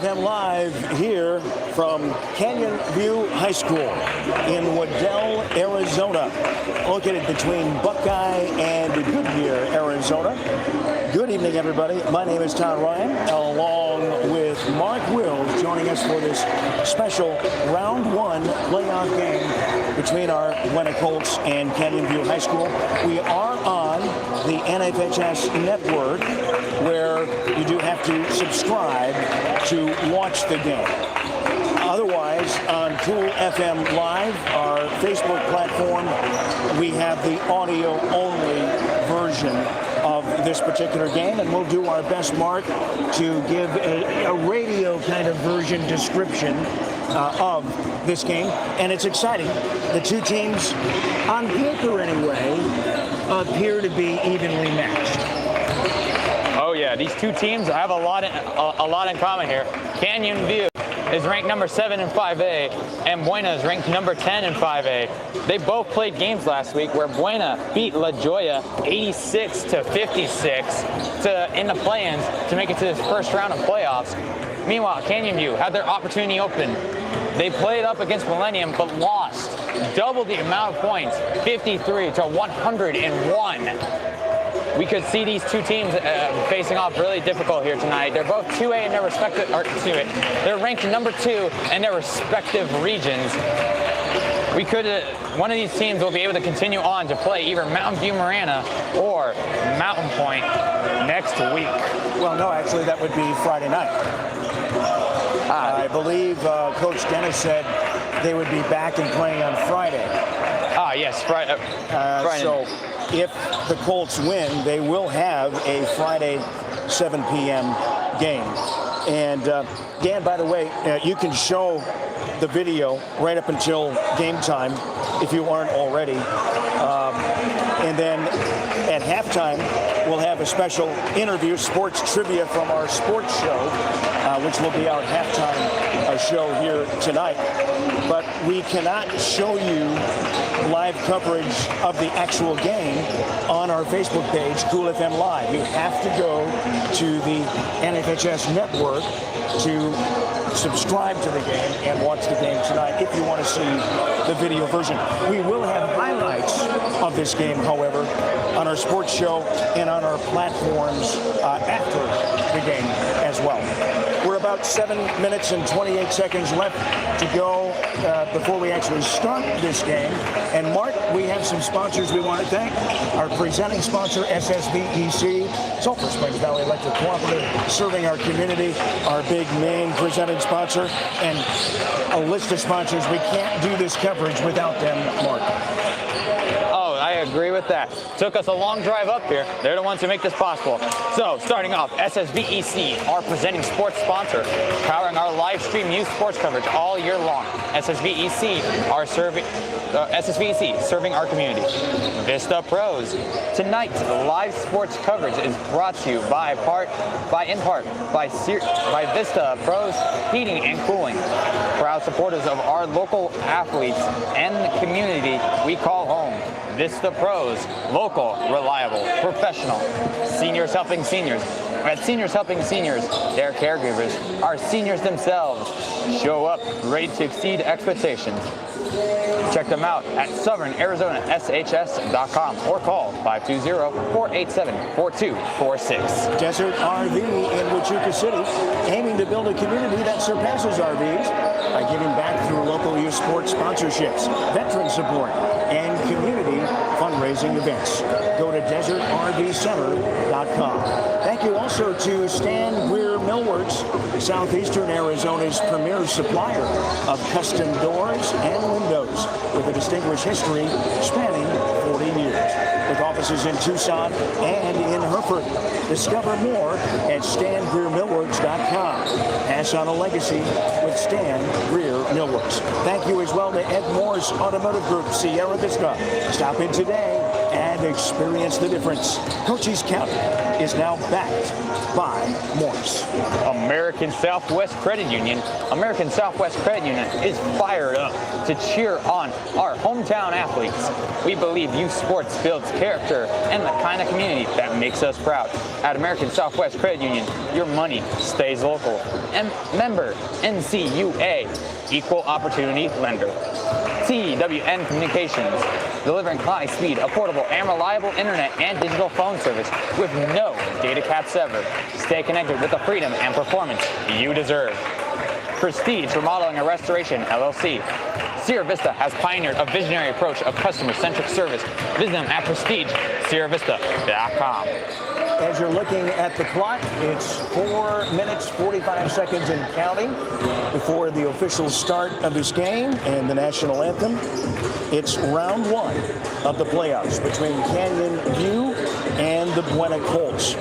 FM Live here from Canyon View High School in Waddell, Arizona, located between Buckeye and Goodyear, Arizona. Good evening, everybody. My name is Todd Ryan, along with Mark Wills, joining us for this special Round 1 playoff game between our Buena Colts and Canyon View High School. We are on the NFHS network, where you do have to subscribe to watch the game. Otherwise, on Cool FM Live, our Facebook platform, we have the audio-only version of this particular game, and we'll do our best, Mark, to give a radio kind of version description of this game. And it's exciting. The two teams, on paper anyway, appear to be evenly matched. Oh yeah, these two teams have a lot in common here. Canyon View is ranked number 7 in 5A, and Buena is ranked number 10 in 5A. They both played games last week where Buena beat La Joya 86-56 in the play-ins to make it to this first round of playoffs. Meanwhile, Canyon View had their opportunity open. They played up against Millennium but lost double the amount of points, 53-101. We could see these two teams facing off really difficult here tonight. They're both 2A in their respective, they're ranked number 2 in their respective regions. We could, one of these teams will be able to continue on to play either Mountain View Marana or Mountain Point next week. Well, no, actually, that would be Friday night. I believe Coach Dennis said they would be back and playing on Friday. Yes, Friday. So if the Colts win, they will have a Friday 7 p.m. game. And Dan, by the way, you can show the video right up until game time if you aren't already. And then at halftime, we'll have a special interview, sports trivia from our sports show, which will be our halftime show here tonight. But we cannot show you live coverage of the actual game on our Facebook page, Cool FM Live. You have to go to the NFHS network to subscribe to the game and watch the game tonight if you want to see the video version. We will have highlights of this game, however, on our sports show and on our platforms after the game as well. We're about 7 minutes and 28 seconds left to go before we actually start this game. And Mark, we have some sponsors we want to thank. Our presenting sponsor, SSVEC, Sulphur Springs Valley Electric Cooperative, serving our community, our big main presenting sponsor, and a list of sponsors. We can't do this coverage without them, Mark. I agree with that. Took us a long drive up here. They're the ones who make this possible. So, starting off, SSVEC, our presenting sports sponsor, powering our live stream youth sports coverage all year long. SSVEC, SSVEC, serving our community. Vista Pros. Tonight, the live sports coverage is brought to you in part by Vista Pros Heating and Cooling. Proud supporters of our local athletes and the community we call home. Vista Pros, local, reliable, professional. Seniors helping seniors. At Seniors Helping Seniors, their caregivers are seniors themselves. Show up, ready to exceed expectations. Check them out at southernarizonashs.com or call 520-487-4246. Desert RV in Huachuca City, aiming to build a community that surpasses RVs by giving back through local youth sports sponsorships, veteran support, and community fundraising events. Go to desertrvcenter.com. Thank you also to Stan Greer Millworks, Southeastern Arizona's premier supplier of custom doors and windows with a distinguished history spanning 40 years. With offices in Tucson and in Hereford. Discover more at stangreermillworks.com. Pass on a legacy with Stan Greer Millworks. Thank you as well to Ed Moore's Automotive Group, Sierra Vista. Stop in today and experience the difference. Cochise County is now backed by Morse. American Southwest Credit Union. American Southwest Credit Union is fired up to cheer on our hometown athletes. We believe youth sports builds character and the kind of community that makes us proud. At American Southwest Credit Union, your money stays local. And member NCUA, Equal Opportunity Lender. TWN Communications, delivering high-speed, affordable, and reliable internet and digital phone service with no data caps ever. Stay connected with the freedom and performance you deserve. Prestige Remodeling and Restoration, LLC. Sierra Vista has pioneered a visionary approach of customer-centric service. Visit them at prestigesierravista.com. As you're looking at the clock, it's 4 minutes, 45 seconds and counting before the official start of this game and the national anthem. It's round one of the playoffs between Canyon View and the Buena Colts.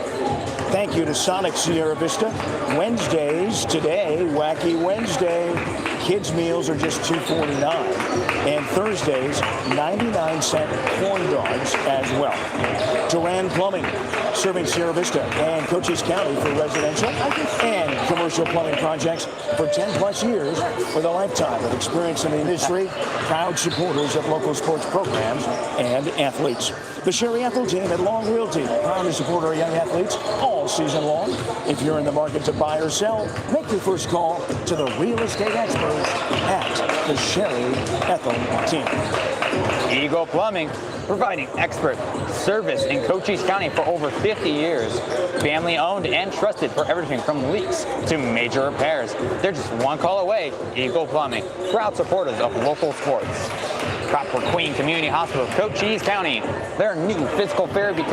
Thank you to Sonic Sierra Vista. Wednesdays today, Wacky Wednesday. Kids meals are just $2.49. And Thursdays, 99-cent corn dogs as well. Duran Plumbing, serving Sierra Vista and Cochise County for residential and commercial plumbing projects for 10 plus years with a lifetime of experience in the industry. Proud supporters of local sports programs and athletes. The Sherry Ethel team at Long Realty, proud to support our young athletes all season long. If you're in the market to buy or sell, make your first call to the real estate experts at the Sherry Ethel team. Eagle Plumbing, providing expert service in Cochise County for over 50 years. Family owned and trusted for everything from leaks to major repairs. They're just one call away. Eagle Plumbing, proud supporters of local sports. Copper Queen Community Hospital, Cochise County. Their new physical therapy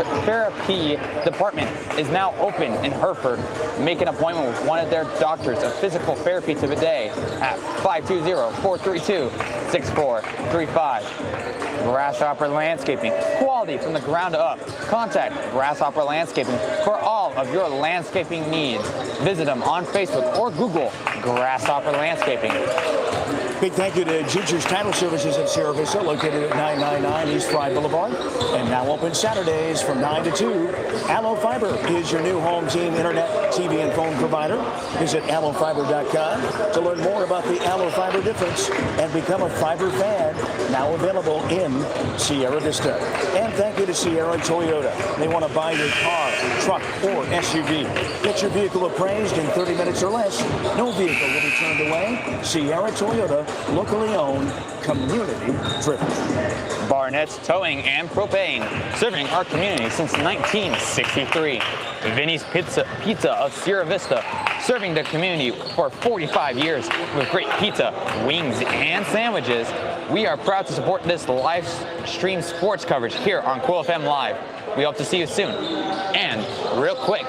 department is now open in Hereford. Make an appointment with one of their doctors of physical therapy today at 520-432-6435. Grasshopper Landscaping, quality from the ground up. Contact Grasshopper Landscaping for all of your landscaping needs. Visit them on Facebook or Google Grasshopper Landscaping. Big thank you to Giger's Title Services at Sierra Vista, located at 999 East Fry Boulevard, and now open Saturdays from 9 to 2. Allo Fiber is your new home team internet, TV, and phone provider. Visit allofiber.com to learn more about the Allo Fiber difference and become a fiber fan, now available in Sierra Vista. And thank you to Sierra Toyota. They want to buy your car, truck, or SUV. Get your vehicle appraised in 30 minutes or less. No vehicle will be turned away. Sierra Toyota, locally owned, community driven. Barnett's Towing and Propane, serving our community since 1963. Vinny's Pizza of Sierra Vista, serving the community for 45 years with great pizza, wings, and sandwiches. We are proud to support this live stream sports coverage here on Cool FM Live. We hope to see you soon. And real quick,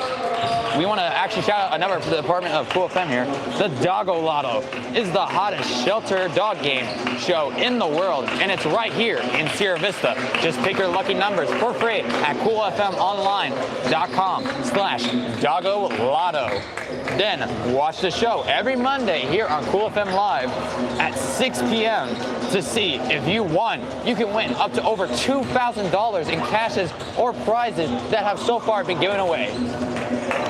we want to actually shout out a number for the Department of Cool FM here. The Doggo Lotto is the hottest shelter dog game show in the world, and it's right here in Sierra Vista. Just pick your lucky numbers for free at coolfmonline.com/Doggo Lotto. Then watch the show every Monday here on Cool FM Live at 6 p.m. to see if you won. You can win up to over $2,000 in cashes or prizes that have so far been given away.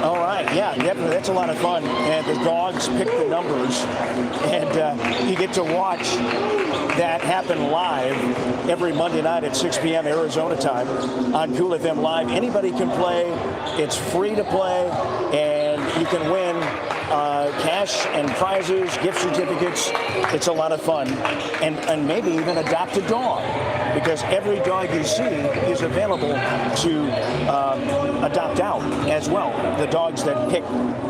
All right, yeah, definitely. That's a lot of fun. And the dogs pick the numbers, and you get to watch that happen live every Monday night at 6 p.m. Arizona time on Cool FM Live. Anybody can play. It's free to play, and you can win cash and prizes, gift certificates. It's a lot of fun, and maybe even adopt a dog, because every dog you see is available to adopt out as well, the dogs that pick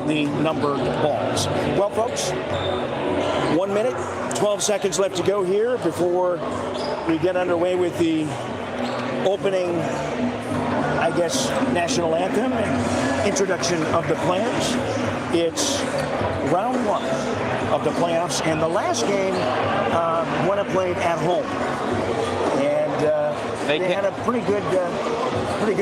the numbered balls. Well, folks, 1 minute, 12 seconds left to go here before we get underway with the opening, I guess, national anthem and introduction of the players. It's round one of the playoffs, and the last game, Buena played at home, and they had a pretty good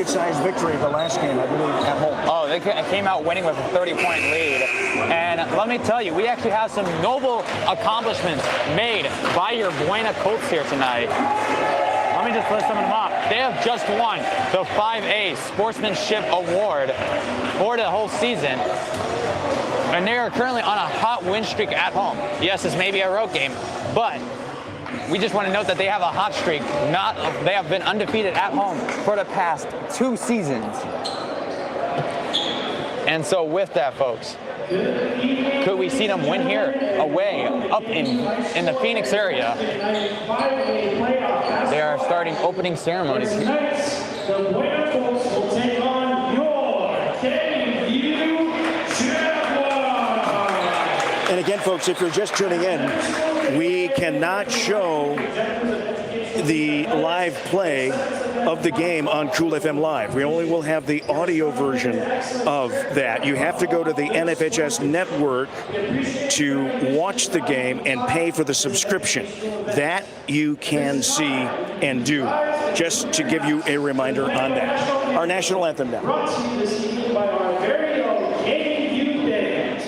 sized victory the last game, I believe, at home. Oh, they came out winning with a 30-point lead, and let me tell you, we actually have some noble accomplishments made by your Buena Colts here tonight. Let me just list some of them off. They have just won the 5A Sportsmanship Award for the whole season. And they are currently on a hot win streak at home. Yes, this may be a road game, but we just want to note that they have a hot streak. They have been undefeated at home for the past 2 seasons. And so with that, folks, could we see them win here away up in the Phoenix area? They are starting opening ceremonies. The Buena Colts will take on your Jaguars. And again, folks, if you're just tuning in, we cannot show the live play of the game on Cool FM Live. We only will have the audio version of that. You have to go to the NFHS network to watch the game and pay for the subscription. That you can see and do. Just to give you a reminder on that. Our national anthem now. Brought to you this evening by our very own KU Band.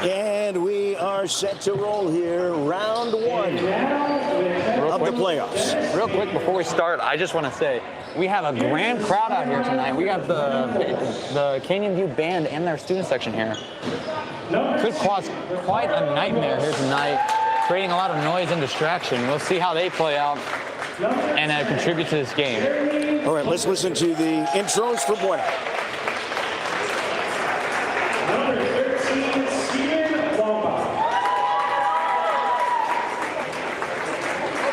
And we are set to roll here, round 1 of the playoffs. Real quick before we start, I just want to say we have a grand crowd out here tonight. We have the Canyon View Band and their student section here. Could cause quite a nightmare here tonight, creating a lot of noise and distraction. We'll see how they play out and contribute to this game. All right, let's listen to the intros for Buena. Number 13, Steven Wamba.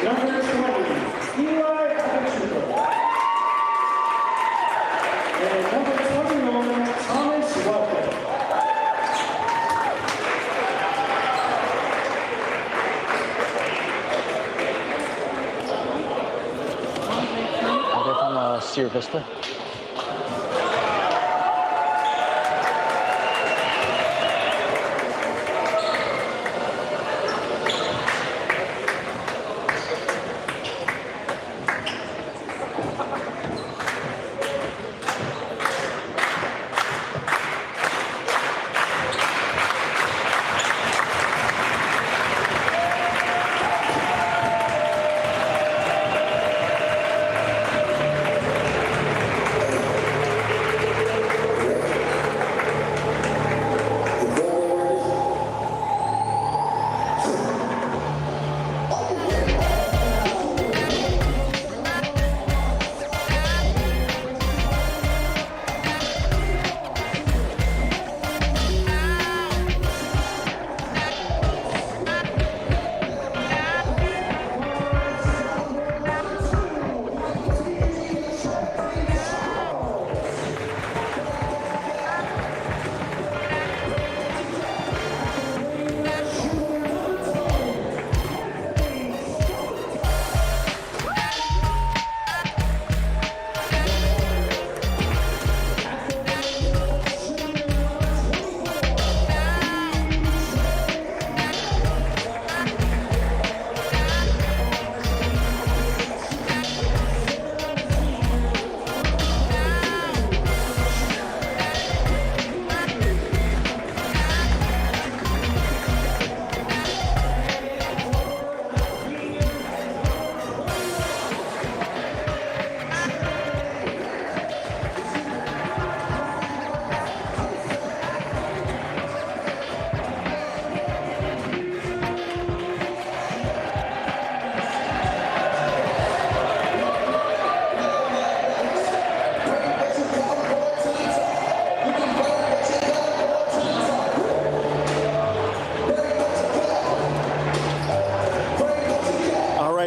Number 20, Eli Pacheco. And number 21, Thomas Welker. They're from Sierra Vista.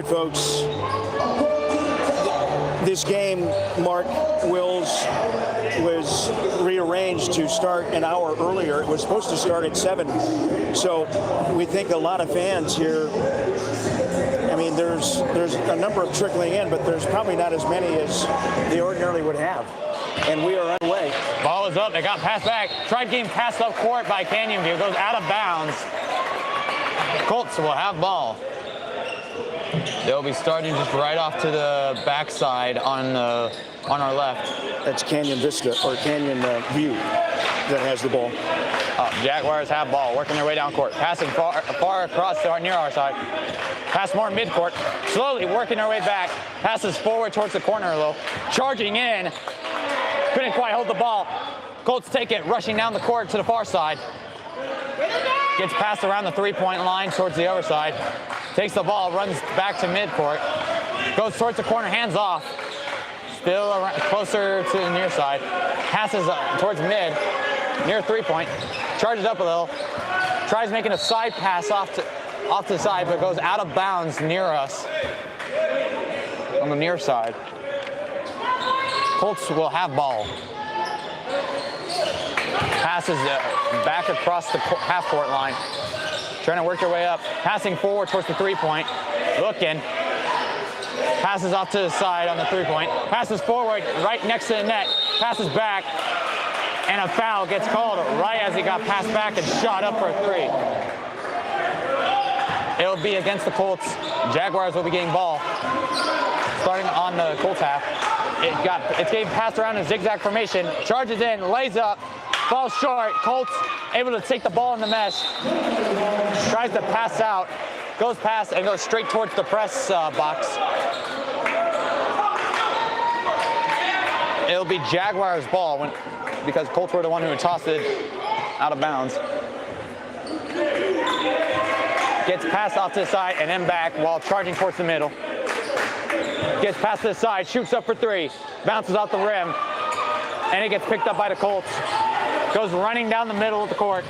right, folks. This game, Mark Wills, was rearranged to start an hour earlier. It was supposed to start at 7. So we think a lot of fans here, I mean, there's a number of trickling in, but there's probably not as many as they ordinarily would have. And we are underway. Ball is up. They got passed back. Tried getting passed up court by Canyon View. Goes out of bounds. Colts will have ball. They'll be starting just right off to the backside on our left. That's Canyon Vista, or Canyon View, that has the ball. Jaguars have ball, working their way down court. Passing far across to near our side. Pass more mid-court. Slowly working their way back. Passes forward towards the corner a little. Charging in. Couldn't quite hold the ball. Colts take it, rushing down the court to the far side. Gets passed around the three-point line towards the other side. Takes the ball, runs back to midcourt. Goes towards the corner, hands off. Still around, closer to the near side. Passes towards mid, near three-point. Charges up a little. Tries making a side pass off to the side, but goes out of bounds near us. On the near side. Colts will have ball. Passes back across the half-court line. Trying to work their way up. Passing forward towards the three-point. Looking. Passes off to the side on the three-point. Passes forward right next to the net. Passes back. And a foul gets called right as he got passed back and shot up for a three. It'll be against the Colts. Jaguars will be getting ball. Starting on the Colts half. It's getting passed around in zigzag formation. Charges in, lays up, falls short. Colts able to take the ball in the mesh. Tries to pass out, goes past and goes straight towards the press box. It'll be Jaguars ball because Colts were the one who tossed it out of bounds. Gets passed off to the side and then back while charging towards the middle. Gets past to the side, shoots up for three, bounces off the rim, and it gets picked up by the Colts. Goes running down the middle of the court,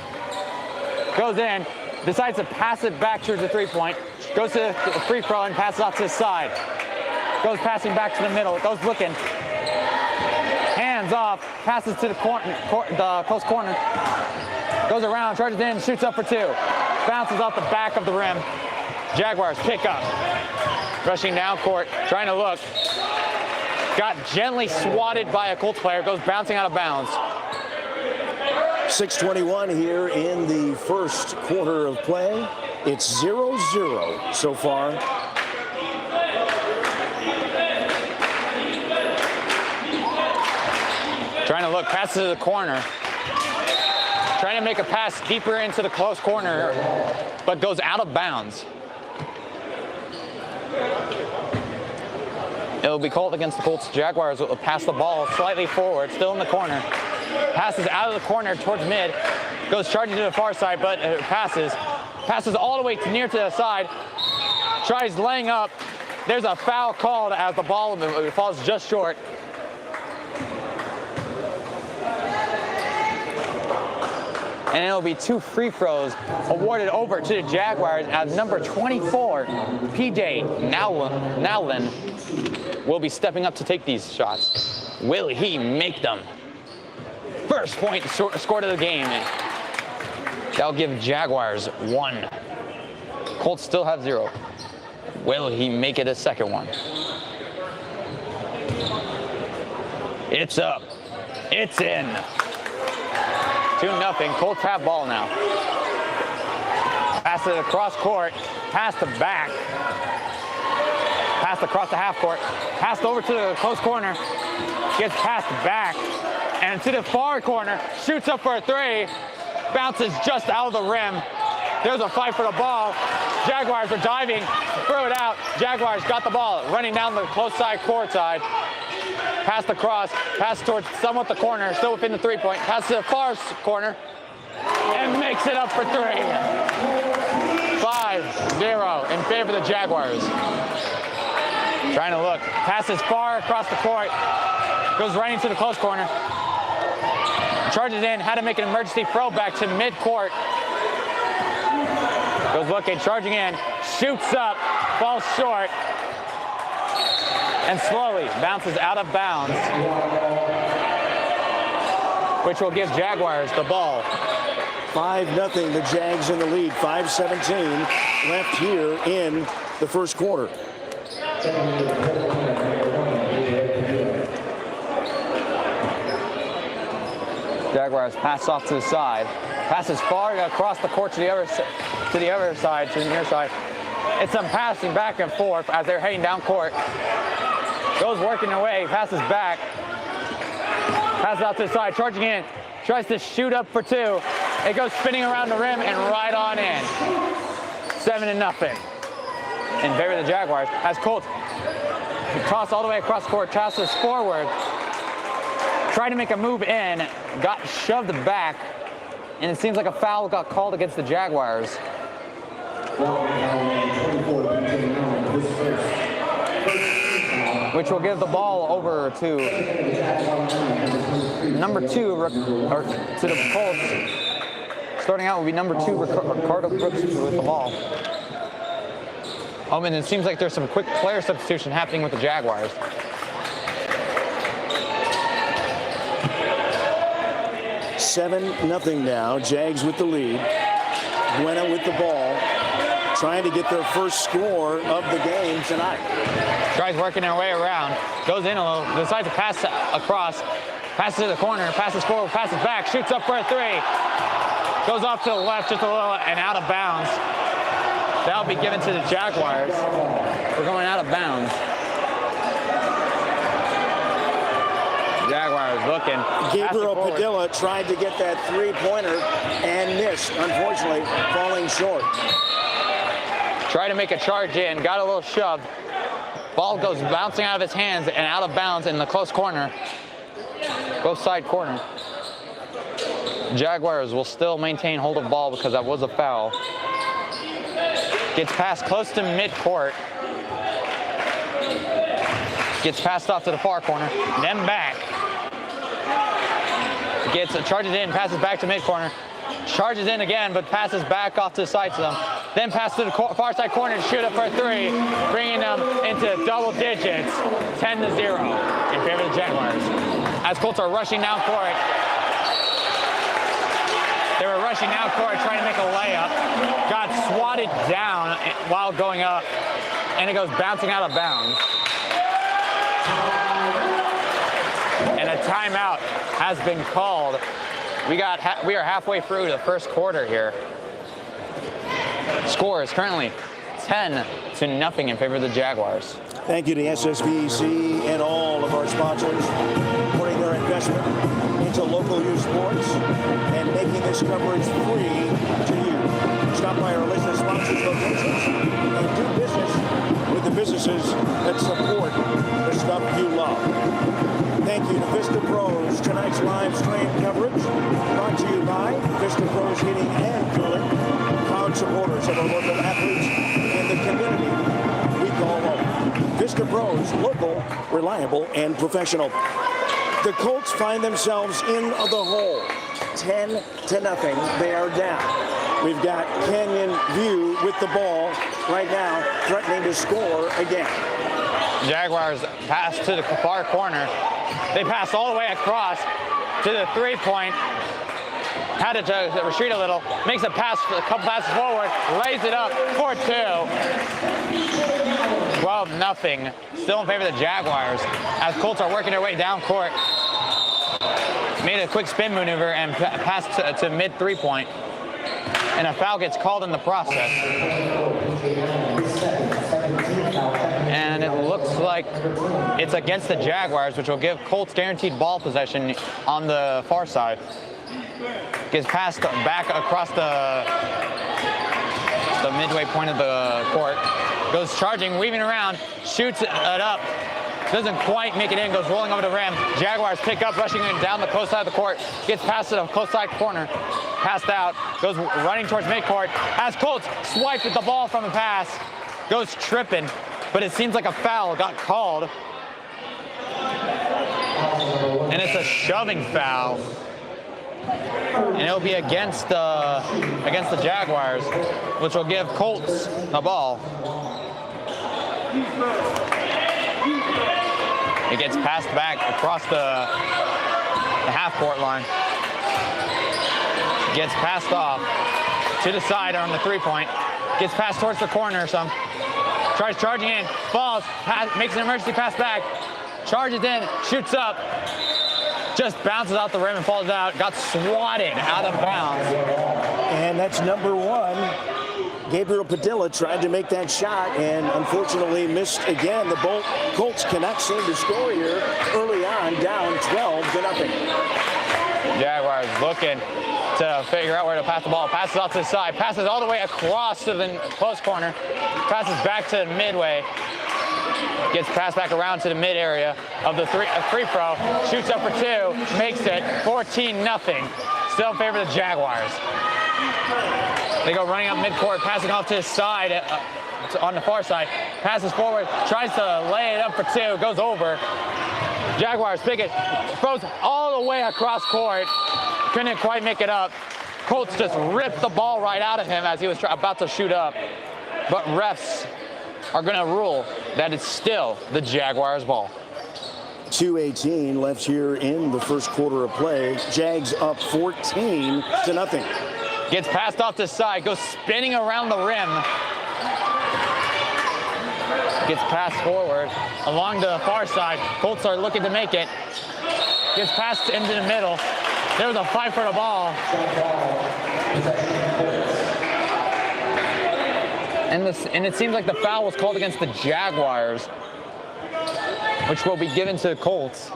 goes in, decides to pass it back towards the three-point, goes to the free throw and passes off to the side. Goes passing back to the middle, goes looking, hands off, passes to the close corner, goes around, charges in, shoots up for two, bounces off the back of the rim. Jaguars pick up. Rushing down court, trying to look. Got gently swatted by a Colts player, goes bouncing out of bounds. 6:21 here in the first quarter of play. It's 0-0 so far. Trying to look, passes to the corner. Trying to make a pass deeper into the close corner, but goes out of bounds. It'll be called against the Colts. Jaguars will pass the ball slightly forward, still in the corner. Passes out of the corner towards mid. Goes charging to the far side, but passes all the way near to the side. Tries laying up. There's a foul called as the ball falls just short. And it'll be two free throws awarded over to the Jaguars as number 24, PJ Nowlin, will be stepping up to take these shots. Will he make them? First point scored of the game. That'll give Jaguars 1. Colts still have 0. Will he make it a second one? It's up. It's in. 2-0. Colts have ball now. Pass it across court. Pass to back. Pass across the half court. Passed over to the close corner. Gets passed back. And to the far corner. Shoots up for a three. Bounces just out of the rim. There's a fight for the ball. Jaguars are diving. Throw it out. Jaguars got the ball. Running down the close side court side. Pass across, pass towards somewhat the corner, still within the three-point. Pass to the far corner, and makes it up for three. 5-0 in favor of the Jaguars. Trying to look, passes far across the court, goes right into the close corner. Charges in, had to make an emergency throw back to mid-court. Goes looking, charging in, shoots up, falls short, and slowly bounces out of bounds, which will give Jaguars the ball. 5-0, the Jags in the lead. 5:17 left here in the first quarter. Jaguars pass off to the side. Passes far across the court to the other side, to the near side. It's some passing back and forth as they're heading down court. Goes working away, passes back. Passes out to the side, charging in. Tries to shoot up for two. It goes spinning around the rim and right on in. 7-0 in favor of the Jaguars. As Colts toss all the way across the court, passes forward. Tried to make a move in, got shoved back, and it seems like a foul got called against the Jaguars. Which will give the ball over to number 2, or to the Colts. Starting out will be number 2, Ricardo Brooks with the ball. And it seems like there's some quick player substitution happening with the Jaguars. $7-0 now. Jags with the lead. Buena with the ball, trying to get their first score of the game tonight. Tries working their way around. Goes in a little. Decides to pass across. Passes to the corner. Passes forward. Passes back. Shoots up for a 3. Goes off to the left just a little and out of bounds. That'll be given to the Jaguars. We're going out of bounds. Jaguars looking. Gabriel Padilla tried to get that 3-pointer and missed, unfortunately, falling short. Tried to make a charge in, got a little shove. Ball goes bouncing out of his hands and out of bounds in the close corner. Both side corner. Jaguars will still maintain hold of ball because that was a foul. Gets passed close to midcourt. Gets passed off to the far corner, then back. Charges in, passes back to mid-corner. Charges in again, but passes back off to the side to them. Then passes to the far side corner to shoot up for a 3, bringing them into double digits, 10-0 in favor of the Jaguars. As Colts are rushing down court. They were rushing down court trying to make a layup. Got swatted down while going up, and it goes bouncing out of bounds. And a timeout has been called. We are halfway through the first quarter here. Score is currently 10-0 in favor of the Jaguars. Thank you to SSBC and all of our sponsors putting their investment into local youth sports and making this coverage free to you. Stop by our list of sponsors locations and do business with the businesses that support the stuff you love. Thank you to Vista Pros. Tonight's live stream coverage brought to you by Vista Pros Heating and Cooling, proud supporters of our local athletes and the community we call home. Vista Pros, local, reliable, and professional. The Colts find themselves in the hole. 10-0. They are down. We've got Canyon View with the ball right now, threatening to score again. Jaguars pass to the far corner. They pass all the way across to the 3-point. Had to retreat a little. Makes a pass, a couple passes forward. Lays it up for 2. 12-0. Still in favor of the Jaguars as Colts are working their way down court. Made a quick spin maneuver and passed to mid 3-point. And a foul gets called in the process. And it looks like it's against the Jaguars, which will give Colts guaranteed ball possession on the far side. Gets passed back across the midway point of the court. Goes charging, weaving around, shoots it up. Doesn't quite make it in, goes rolling over the rim. Jaguars pick up, rushing down the close side of the court. Gets past to the close side corner. Passed out, goes running towards midcourt. As Colts swipe at the ball from the pass. Goes tripping, but it seems like a foul got called. And it's a shoving foul. And it'll be against the Jaguars, which will give Colts the ball. It gets passed back across the half-court line. Gets passed off to the side on the three-point. Gets passed towards the corner some. Tries charging in, falls, makes an emergency pass back. Charges in, shoots up. Just bounces out the rim and falls out. Got swatted out of bounds. And that's number 1. Gabriel Padilla tried to make that shot and unfortunately missed again. The Colts cannot seem to score here early on, down 12-0. Jaguars looking to figure out where to pass the ball. Passes off to the side, passes all the way across to the close corner, passes back to the midway, gets passed back around to the mid area of the free throw, shoots up for 2, makes it 14-0. Still in favor of the Jaguars. They go running up midcourt, passing off to his side on the far side, passes forward, tries to lay it up for 2, goes over. Jaguars pick it, throws all the way across court, couldn't quite make it up. Colts just ripped the ball right out of him as he was about to shoot up. But refs are going to rule that it's still the Jaguars' ball. 2:18 left here in the first quarter of play. Jags up 14-0. Gets passed off to the side, goes spinning around the rim. Gets passed forward along the far side. Colts are looking to make it. Gets passed into the middle. There was a fight for the ball. And it seems like the foul was called against the Jaguars, which will be given to the Colts.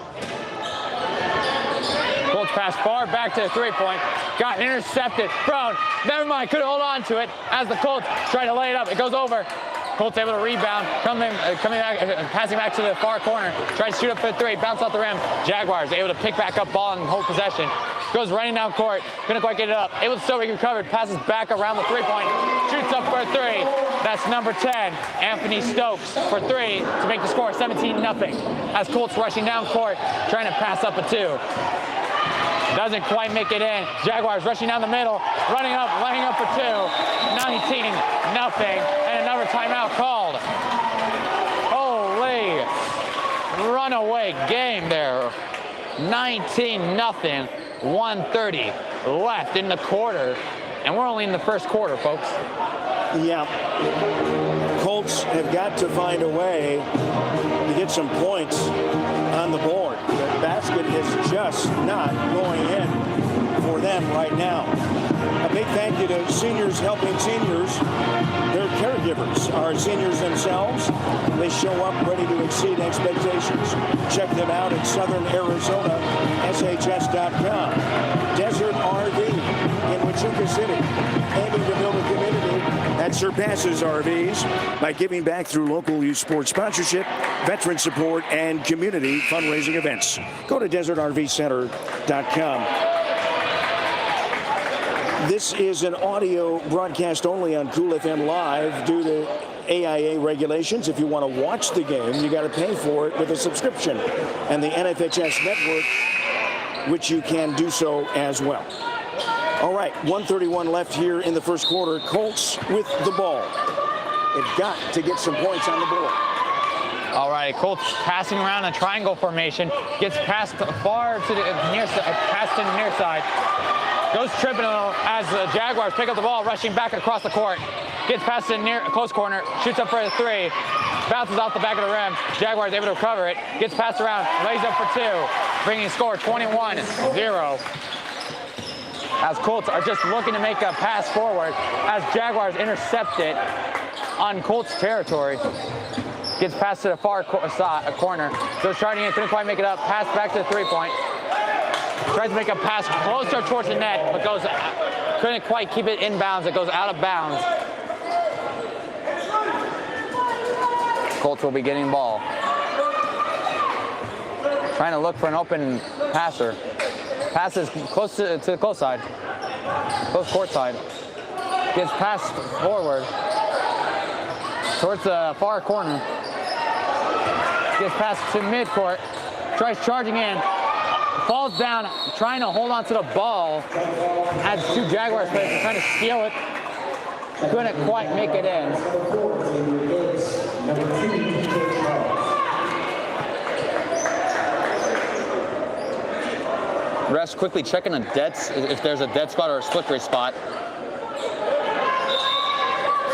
Colts pass far back to the three-point. Got intercepted. Brown, never mind, couldn't hold on to it as the Colts try to lay it up. It goes over. Colts able to rebound, coming back, passing back to the far corner. Tries to shoot up for 3, bounce off the rim. Jaguars able to pick back up ball and hold possession. Goes running down court, couldn't quite get it up. Able to still be recovered, passes back around the three-point, shoots up for 3. That's number 10, Anthony Stokes for 3 to make the score 17-0. As Colts rushing down court, trying to pass up a 2. Doesn't quite make it in. Jaguars rushing down the middle, running up, laying up for 2. 19-0, and another timeout called. Holy runaway game there. 19-0, 1:30 left in the quarter, and we're only in the first quarter, folks. Yeah. Colts have got to find a way to get some points on the board. The basket is just not going in for them right now. A big thank you to Seniors Helping Seniors. Their caregivers are seniors themselves. They show up ready to exceed expectations. Check them out in Southern Arizona, shs.com. Desert RV in Wichita City, aiming to build a community that surpasses RVs by giving back through local youth sports sponsorship, veteran support, and community fundraising events. Go to desertrvcenter.com. This is an audio broadcast only on Cool FM Live due to AIA regulations. If you want to watch the game, you got to pay for it with a subscription and the NFHS network, which you can do so as well. All right, 1:31 left here in the first quarter. Colts with the ball. They've got to get some points on the board. All right, Colts passing around a triangle formation. Gets passed far to the near side, passed to the near side. Goes tripping as the Jaguars pick up the ball, rushing back across the court. Gets past the near close corner, shoots up for a 3, bounces off the back of the rim. Jaguars able to recover it. Gets passed around, lays up for 2, bringing the score 21-0. As Colts are just looking to make a pass forward as Jaguars intercept it on Colts territory. Gets passed to the far corner. Goes charging in, couldn't quite make it up. Pass back to the 3-point. Tries to make a pass closer towards the net, but couldn't quite keep it in bounds. It goes out of bounds. Colts will be getting the ball. Trying to look for an open passer. Passes close to the close side. Close court side. Gets passed forward towards the far corner. Gets passed to midcourt. Tries charging in. Falls down, trying to hold on to the ball as 2 Jaguars players are trying to steal it. Couldn't quite make it in. Refs quickly checking if there's a dead spot or a slippery spot.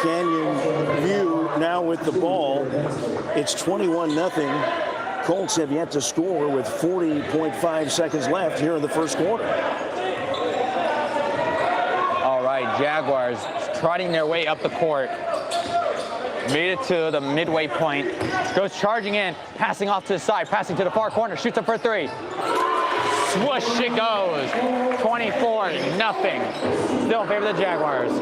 Canyon View now with the ball. It's 21-0. Colts have yet to score with 40.5 seconds left here in the first quarter. All right, Jaguars trotting their way up the court. Made it to the midway point. Goes charging in, passing off to the side, passing to the far corner, shoots up for three. Swoosh it goes. 24-0. Still in favor of the Jaguars.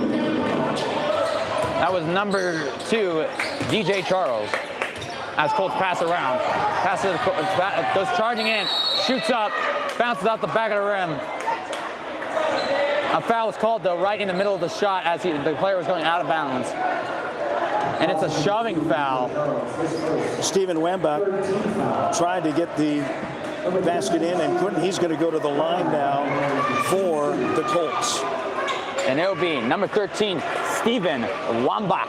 That was number 2, DJ Charles. As Colts pass around. Goes charging in, shoots up, bounces out the back of the rim. A foul was called, though, right in the middle of the shot as the player was going out of bounds. And it's a shoving foul. Stephen Wambach tried to get the basket in and couldn't. He's going to go to the line now for the Colts. And it'll be number 13, Stephen Wambach,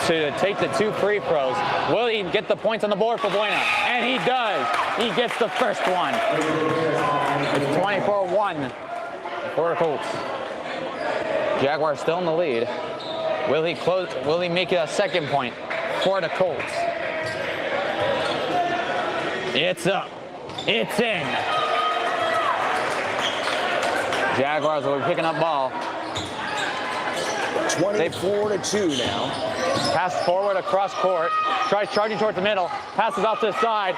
to take the 2 free throws. Will he get the points on the board for Buena? And he does. He gets the first one. It's 24-1 for the Colts. Jaguars still in the lead. Will he close? Will he make it a second point for the Colts? It's up. It's in. Jaguars will be picking up ball. 24-2 now. Pass forward across court. Tries charging towards the middle. Passes off to the side.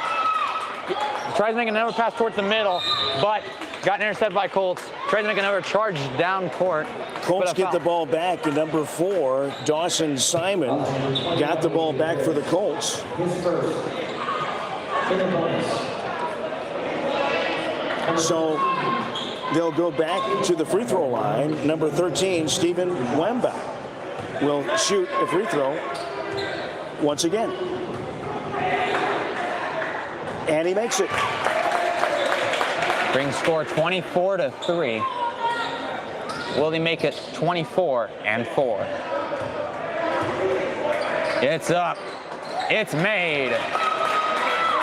Tries making another pass towards the middle, but got intercepted by Colts. Tries to make another charge down court. Colts get the ball back to number 4, Dawson Simon. Got the ball back for the Colts. So they'll go back to the free throw line. Number 13, Stephen Wambach, will shoot a free throw once again. And he makes it. Brings score 24-3. Will he make it 24-4? It's up. It's made.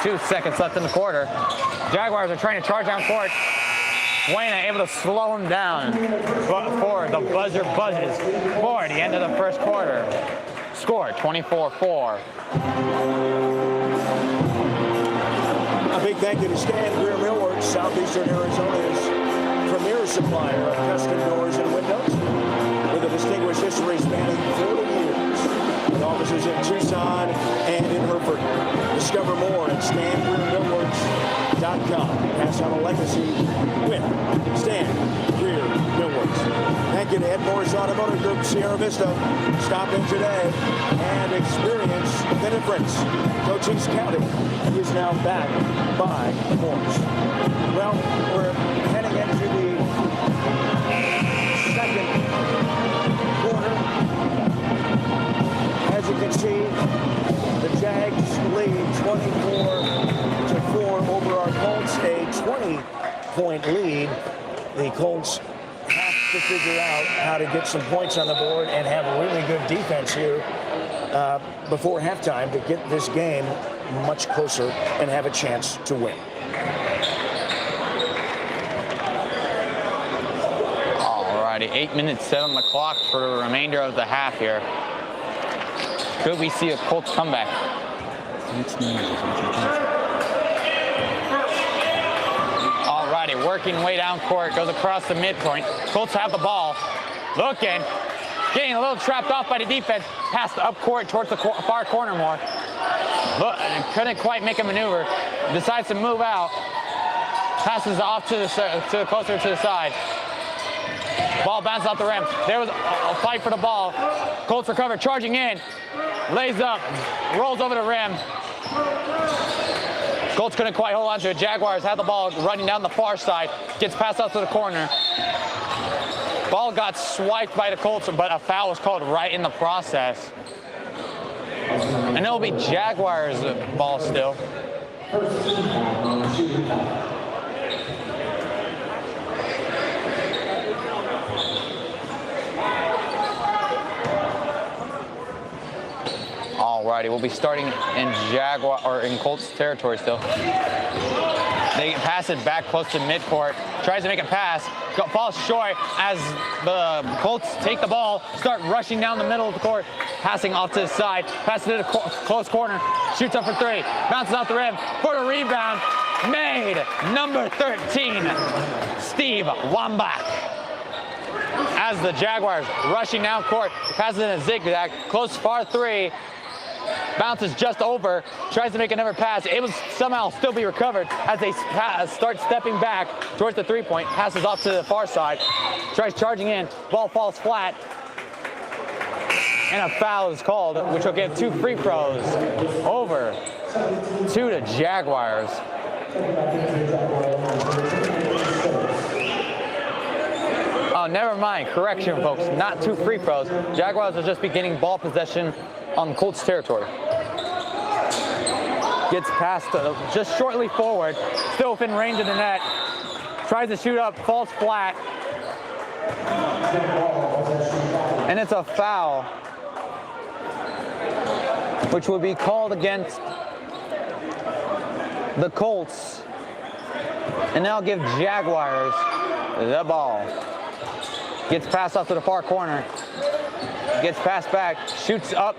2 seconds left in the quarter. Jaguars are trying to charge down court. Buena able to slow him down before the buzzer buzzes for the end of the first quarter. Score 24-4. A big thank you to Stan Greer Millworks, Southeastern Arizona's premier supplier of custom doors and windows, with a distinguished history spanning 40 years. With offices in Tucson and in Hereford. Discover more at StanGreerMillworks.com. Pass on a legacy with Stan Greer Millworks. Thank you to Ed Morris Automotive Group, Sierra Vista. Stop in today and experience the difference. Cochise County is now back by force. Well, we're heading into the second quarter. As you can see, the Jags lead 24-4 over our Colts, a 20-point lead. The Colts have to figure out how to get some points on the board and have a really good defense here before halftime to get this game much closer and have a chance to win. Alrighty, 8 minutes set on the clock for the remainder of the half here. Could we see a Colts comeback? Alrighty, working way down court, goes across the midpoint. Colts have the ball. Looking, getting a little trapped off by the defense. Passed up court towards the far corner more. Look, couldn't quite make a maneuver. Decides to move out. Passes off to the closer to the side. Ball bounces off the rim. There was a fight for the ball. Colts recover, charging in. Lays up, rolls over the rim. Colts couldn't quite hold on to it. Jaguars had the ball running down the far side. Gets passed out to the corner. Ball got swiped by the Colts, but a foul was called right in the process. And it'll be Jaguars ball still. Alrighty, we'll be starting in Colts territory still. They pass it back close to midcourt. Tries to make a pass, falls short as the Colts take the ball, start rushing down the middle of the court, passing off to the side, passes to the close corner, shoots up for three, bounces off the rim for the rebound, made. Number 13, Steve Wambach. As the Jaguars rushing down court, passes in a zigzag, close far three, bounces just over, tries to make another pass, able to somehow still be recovered as they start stepping back towards the three-point, passes off to the far side, tries charging in, ball falls flat, and a foul is called, which will give 2 free throws over to the Jaguars. Oh, never mind. Correction, folks. Not 2 free throws. Jaguars will just be getting ball possession on Colts territory. Gets past just shortly forward, still within range of the net. Tries to shoot up, falls flat. And it's a foul, which will be called against the Colts. And now give Jaguars the ball. Gets passed off to the far corner. Gets passed back, shoots up,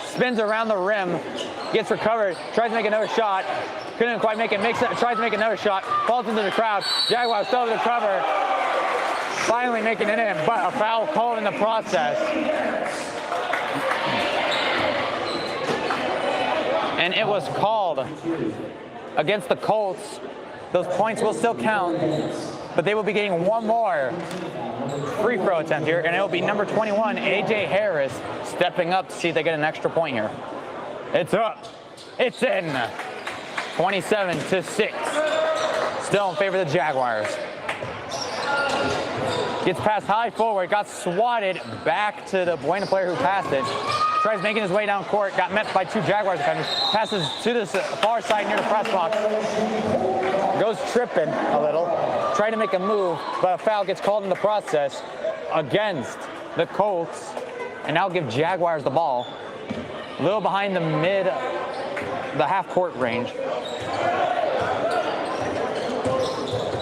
spins around the rim, gets recovered, tries to make another shot, couldn't quite make it, tries to make another shot, falls into the crowd. Jaguars still to recover, finally making it in, but a foul called in the process. And it was called against the Colts. Those points will still count, but they will be getting one more free throw attempt here, and it will be number 21, A.J. Harris, stepping up to see if they get an extra point here. It's up. It's in. 27-6. Still in favor of the Jaguars. Gets passed high forward, got swatted back to the Buena player who passed it. Tries making his way down court, got met by 2 Jaguars defenders. Passes to the far side near the press box. Goes tripping a little. Trying to make a move, but a foul gets called in the process against the Colts. And now give Jaguars the ball. A little behind the half court range.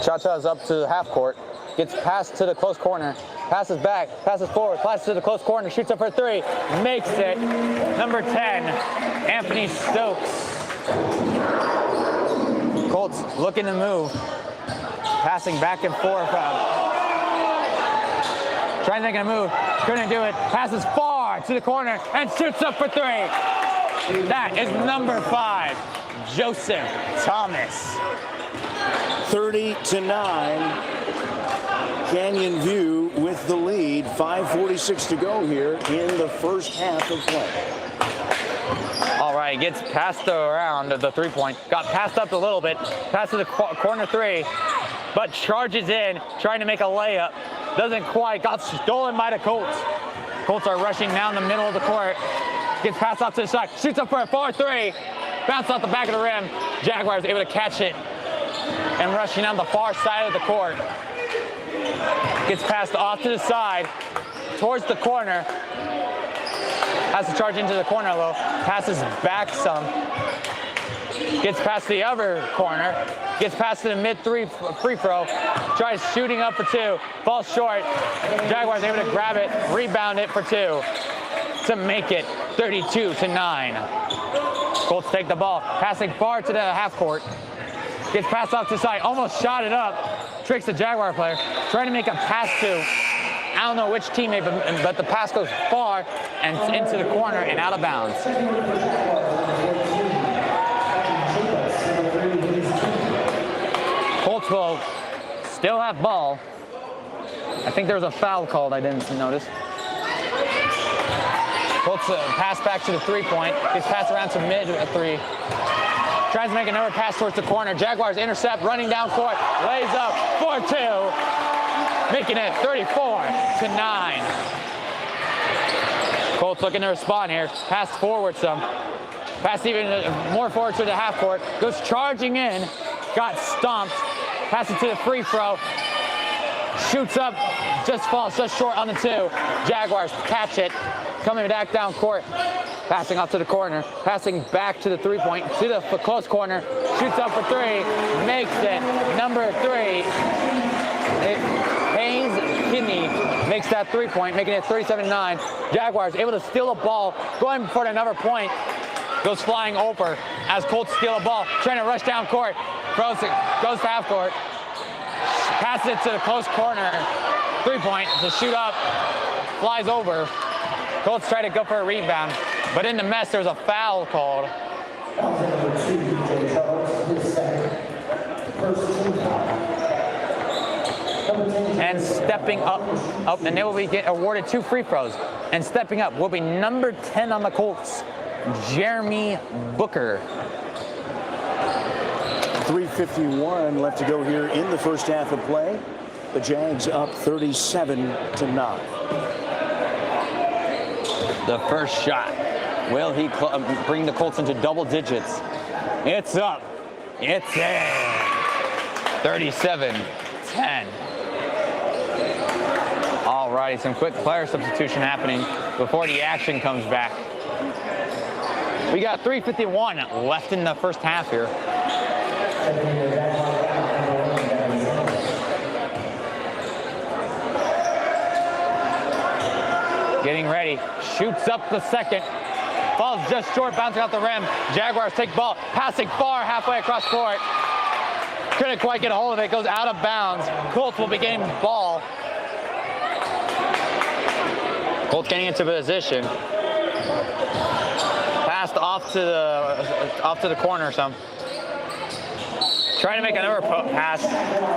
Cha-Cha's up to the half court. Gets passed to the close corner. Passes back, passes forward, passes to the close corner, shoots up for 3, makes it. Number 10, Anthony Stokes. Colts looking to move. Passing back and forth. Trying to make a move. Couldn't do it. Passes far to the corner and shoots up for 3. That is number 5, Joseph Thomas. 30-9. Canyon View with the lead. 5:46 to go here in the first half of play. All right, gets passed around the 3-point. Got passed up a little bit. Pass to the corner 3, but charges in, trying to make a layup. Doesn't quite. Got stolen by the Colts. Colts are rushing down the middle of the court. Gets passed off to the side. Shoots up for a 4-3. Bounces off the back of the rim. Jaguars able to catch it and rushing down the far side of the court. Gets passed off to the side, towards the corner. Has to charge into the corner though. Passes back some. Gets past the other corner. Gets past to the mid-free throw. Tries shooting up for 2. Falls short. Jaguars able to grab it, rebound it for 2 to make it 32-9. Colts take the ball, passing far to the half court. Gets passed off to the side, almost shot it up. Tricks the Jaguar player, trying to make a pass to, I don't know which teammate, but the pass goes far and into the corner and out of bounds. Colts will still have ball. I think there was a foul called, I didn't notice. Colts pass back to the 3-point, gets passed around to mid-3. Tries to make another pass towards the corner. Jaguars intercept, running down court, lays up for 2, making it 34-9. Colts looking to respond here. Pass forward some. Pass even more forward to the half court. Goes charging in. Got stomped. Passes to the free throw. Shoots up. Just falls just short on the 2. Jaguars catch it. coming back down court. Passing off to the corner, passing back to the 3-point, to the close corner, shoots up for 3, makes it. Number 3, Hayes Kidney makes that 3-point, making it 37-9. Jaguars able to steal the ball, going for another point, goes flying over as Colts steal a ball, trying to rush down court, goes to half court, passes it to the close corner, 3-point to shoot up, flies over. Colts try to go for a rebound, but in the mess, there's a foul called. And stepping up, and they will be awarded 2 free throws. And stepping up will be number 10 on the Colts, Jeremy Booker. 3:51 left to go here in the first half of play. The Jags up 37-9. The first shot. Will he bring the Colts into double digits? It's up. It's in. 37-10. All righty, some quick player substitution happening before the action comes back. We got 3:51 left in the first half here. Getting ready, shoots up the second, falls just short, bouncing off the rim. Jaguars take ball, passing far halfway across court. Couldn't quite get a hold of it, goes out of bounds. Colts will be getting the ball. Colts getting into position. Passed off to the corner some. Trying to make another pass,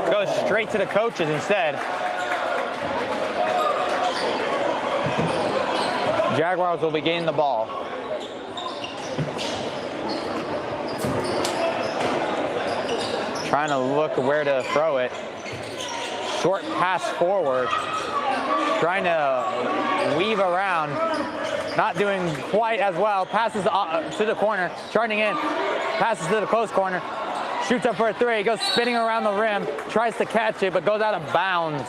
goes straight to the coaches instead. Jaguars will be gaining the ball. Trying to look where to throw it. Short pass forward. Trying to weave around. Not doing quite as well. Passes to the corner. Charging in. Passes to the close corner. Shoots up for a 3. Goes spinning around the rim. Tries to catch it, but goes out of bounds.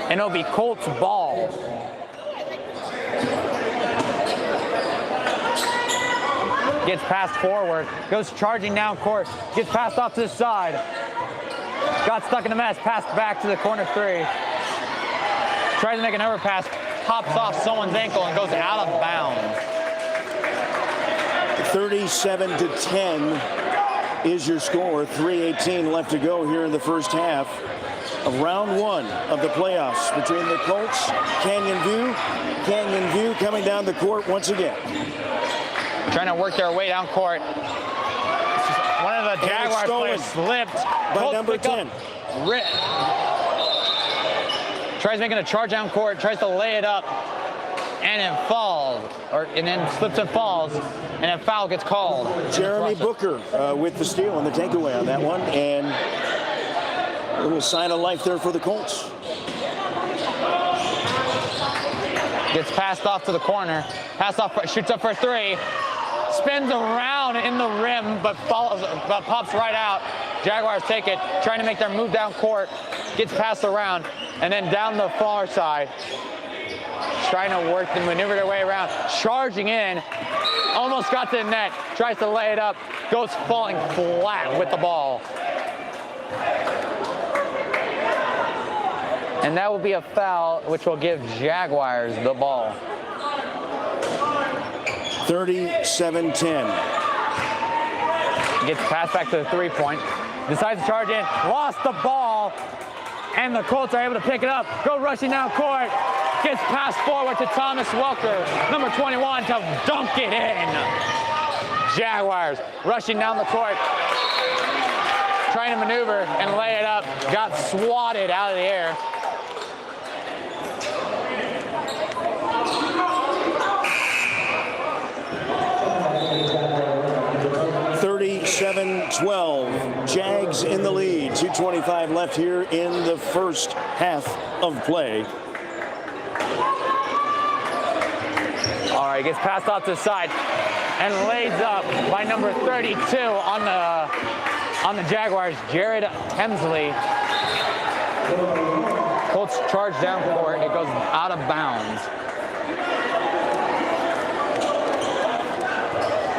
And it'll be Colts ball. Gets passed forward, goes charging down court, gets passed off to the side. Got stuck in the mess, passed back to the corner 3. Tries to make another pass, hops off someone's ankle and goes out of bounds. 37-10 is your score. 3:18 left to go here in the first half of round 1 of the playoffs between the Colts, Canyon View coming down the court once again. Trying to work their way down court. One of the Jaguars players slipped. By Colts number 10. Tries making a charge down court, tries to lay it up, and it falls, and then slips and falls, and a foul gets called. Jeremy Booker with the steal and the takeaway on that one, and a little sign of life there for the Colts. Gets passed off to the corner, shoots up for a 3, spins around in the rim, but pops right out. Jaguars take it, trying to make their move down court, gets passed around, and then down the far side, trying to work and maneuver their way around, charging in, almost got to the net, tries to lay it up, goes falling flat with the ball. And that will be a foul, which will give Jaguars the ball. 37-10. Gets passed back to the 3-point. Decides to charge in. Lost the ball. And the Colts are able to pick it up. Go rushing down court. Gets passed forward to Thomas Welker, number 21, to dunk it in. Jaguars rushing down the court. Trying to maneuver and lay it up. Got swatted out of the air. 37-12. Jags in the lead. 2:25 left here in the first half of play. All right, gets passed off to the side and lays up by number 32 on the Jaguars, Jared Hemsley. Colts charge down court. It goes out of bounds.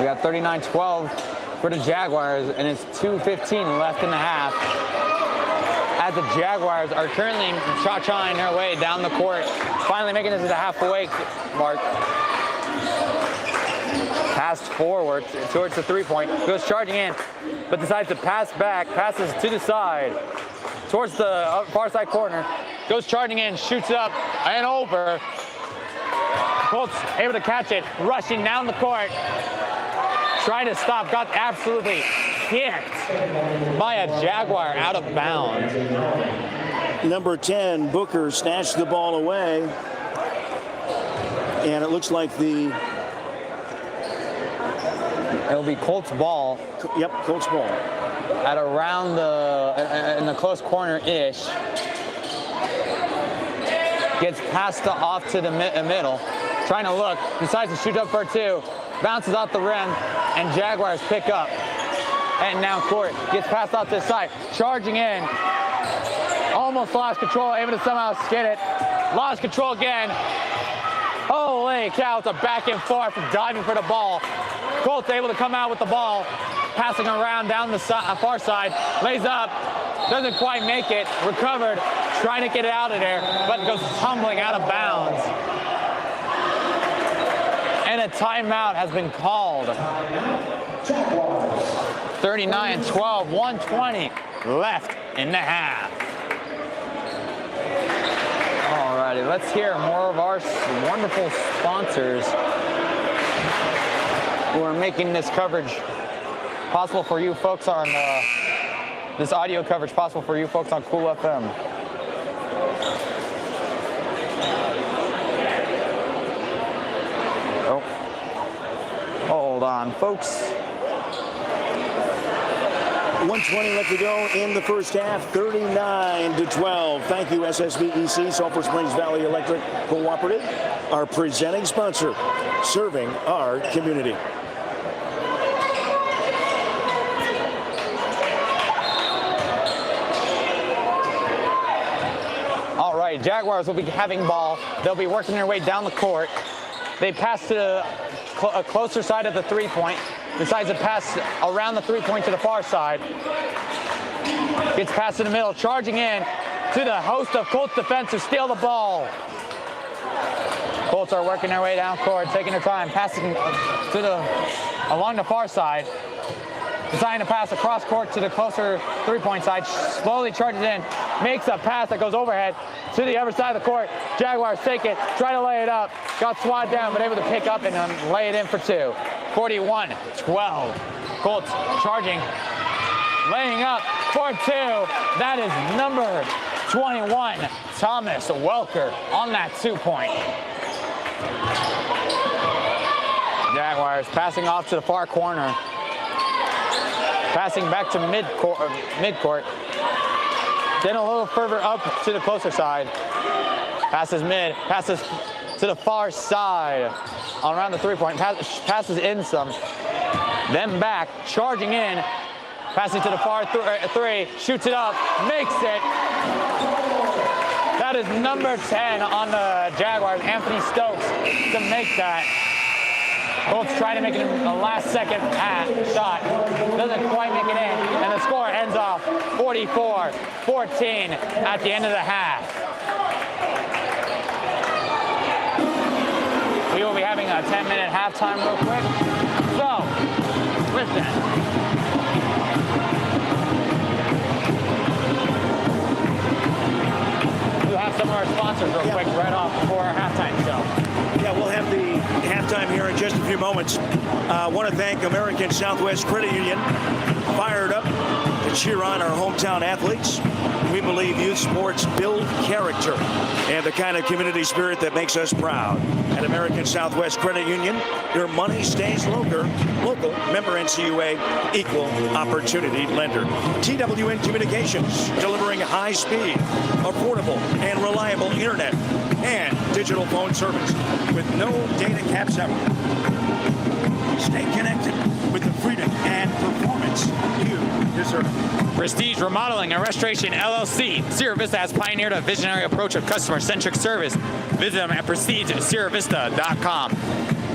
We got 39-12 for the Jaguars, and it's 2:15 left in the half. As the Jaguars are currently cha-chaing their way down the court, finally making it to the halfway mark. Pass forward towards the three-point, goes charging in, but decides to pass back, passes to the side, towards the far side corner, goes charging in, shoots up and over. Colts able to catch it, rushing down the court, trying to stop, got absolutely kicked by a Jaguar out of bounds. Number 10, Booker, snatched the ball away, and it looks like It'll be Colts ball. Yep, Colts ball. At around in the close corner-ish. Gets passed off to the middle. Trying to look, decides to shoot up for two. Bounces off the rim, and Jaguars pick up. And now court gets passed off to the side. Charging in. Almost lost control, able to somehow skid it. Lost control again. Holy cow, it's a back and forth, diving for the ball. Colts able to come out with the ball, passing around down the far side, lays up, doesn't quite make it, recovered, trying to get it out of there, but goes tumbling out of bounds. And a timeout has been called. 39-12, 1:20 left in the half. Alrighty, let's hear more of our wonderful sponsors who are making this coverage possible for you folks on this audio coverage possible for you folks on Cool FM. Oh, hold on, folks. 1:20 left to go in the first half, 39-12. Thank you, SSVEC, Sulphur Springs Valley Electric Cooperative, our presenting sponsor, serving our community. All right, Jaguars will be having ball. They'll be working their way down the court. They pass to a closer side of the three-point. Decides to pass around the three-point to the far side. Gets passed in the middle, charging in to the host of Colts defense to steal the ball. Colts are working their way down court, taking their time, passing along the far side. Deciding to pass across court to the closer three-point side. Slowly charges in, makes a pass that goes overhead to the other side of the court. Jaguars take it, try to lay it up. Got swatted down, but able to pick up and lay it in for two. 41-12. Colts charging, laying up for two. That is number 21, Thomas Welker, on that 2-point. Jaguars passing off to the far corner. Passing back to mid-court. Then a little further up to the closer side. Passes mid, passes to the far side around the three-point. Passes in some. Then back, charging in. Passing to the far three, shoots it up, makes it. That is number 10 on the Jaguars, Anthony Stokes, to make that. Colts trying to make it a last-second shot. Doesn't quite make it in, and the score ends off 44-14 at the end of the half. We will be having a 10-minute halftime real quick. So, with that, we'll have some of our sponsors real quick right off before our halftime show. Yeah, we'll have the halftime here in just a few moments. I want to thank American Southwest Credit Union, fired up to cheer on our hometown athletes. We believe youth sports build character and the kind of community spirit that makes us proud. At American Southwest Credit Union, your money stays local, member NCUA, equal opportunity lender. TWN Communications, delivering high-speed, affordable, and reliable internet and digital phone service with no data caps ever. Stay connected with the freedom and performance you deserve. Prestige Remodeling and Restoration LLC. Sierra Vista has pioneered a visionary approach of customer-centric service. Visit them at prestigesierravista.com.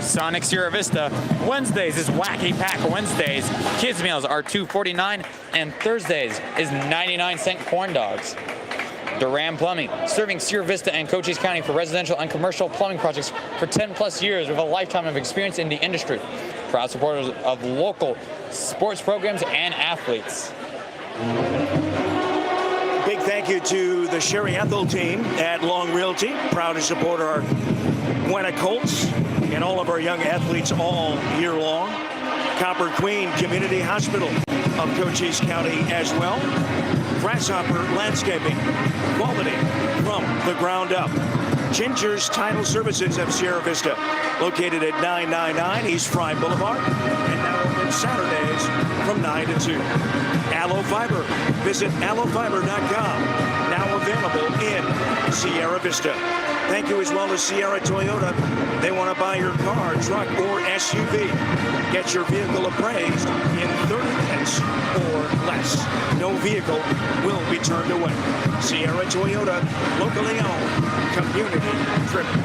Sonic Sierra Vista. Wednesdays is Wacky Pack Wednesdays. Kids meals are $2.49, and Thursdays is 99-cent corn dogs. Duran Plumbing, serving Sierra Vista and Cochise County for residential and commercial plumbing projects for 10 plus years with a lifetime of experience in the industry. Proud supporters of local sports programs and athletes. Big thank you to the Sherry Ethel team at Long Realty. Proud to support our Buena Colts and all of our young athletes all year long. Copper Queen Community Hospital of Cochise County as well. Grasshopper Landscaping, quality from the ground up. Ginger's Title Services of Sierra Vista, located at 999 East Fry Boulevard, and now open Saturdays from 9 to 2. Aloe Fiber, visit aloefiber.com, now available in Sierra Vista. Thank you as well to Sierra Toyota. They want to buy your car, truck, or SUV. Get your vehicle appraised in 30 minutes or less. No vehicle will be turned away. Sierra Toyota, locally owned, community driven.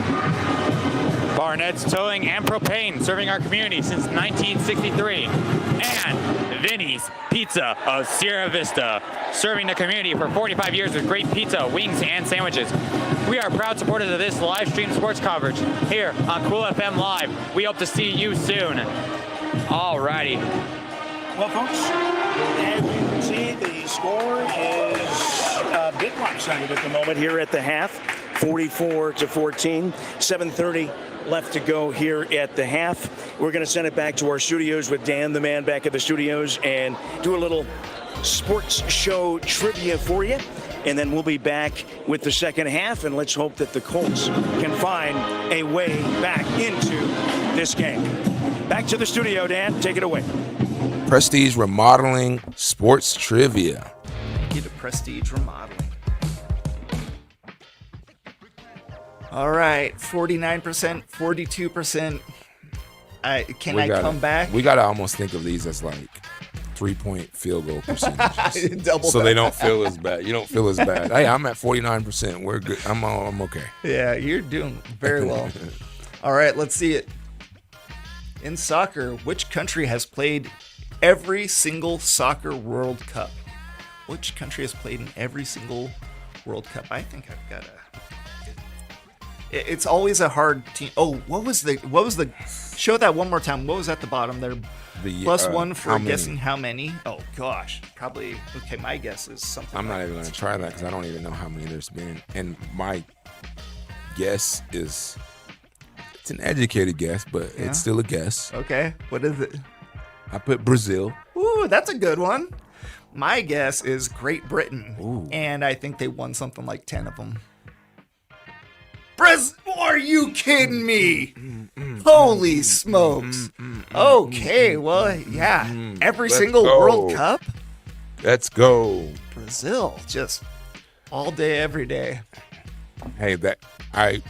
Barnett's Towing and Propane, serving our community since 1963. And Vinny's Pizza of Sierra Vista, serving the community for 45 years with great pizza, wings, and sandwiches. We are proud supporters of this live stream sports coverage here on Cool FM Live. We hope to see you soon. Alrighty. Well, folks, as you can see, the score is a bit lopsided at the moment here at the half, 44-14, 7:30 left to go here at the half. We're going to send it back to our studios with Dan, the man, back at the studios, and do a little sports show trivia for you. And then we'll be back with the second half, and let's hope that the Colts can find a way back into this game. Back to the studio, Dan. Take it away. Prestige Remodeling Sports Trivia. Get a Prestige Remodeling. All right, 49%, 42%. Can I come back? We got to almost think of these as like 3-point field goal percentages. Double so that. They don't feel as bad. You don't feel as bad. Hey, I'm at 49%. We're good. I'm okay. Yeah, you're doing very well. All right, let's see it. In soccer, which country has played every single soccer World Cup? Which country has played in every single World Cup? I think I've got a... It's always a hard team. Oh, what was the? Show that one more time. What was at the bottom there? Plus one for guessing how many. Oh gosh, probably. Okay, my guess is something. I'm not even going to try that because I don't even know how many there's been. And my guess is, it's an educated guess, but it's still a guess. Okay, what is it? I put Brazil. Ooh, that's a good one. My guess is Great Britain. Ooh. And I think they won something like 10 of them. Are you kidding me? Holy smokes. Okay, well, yeah. Every single World Cup? Let's go. Brazil, just all day, every day. Hey, that I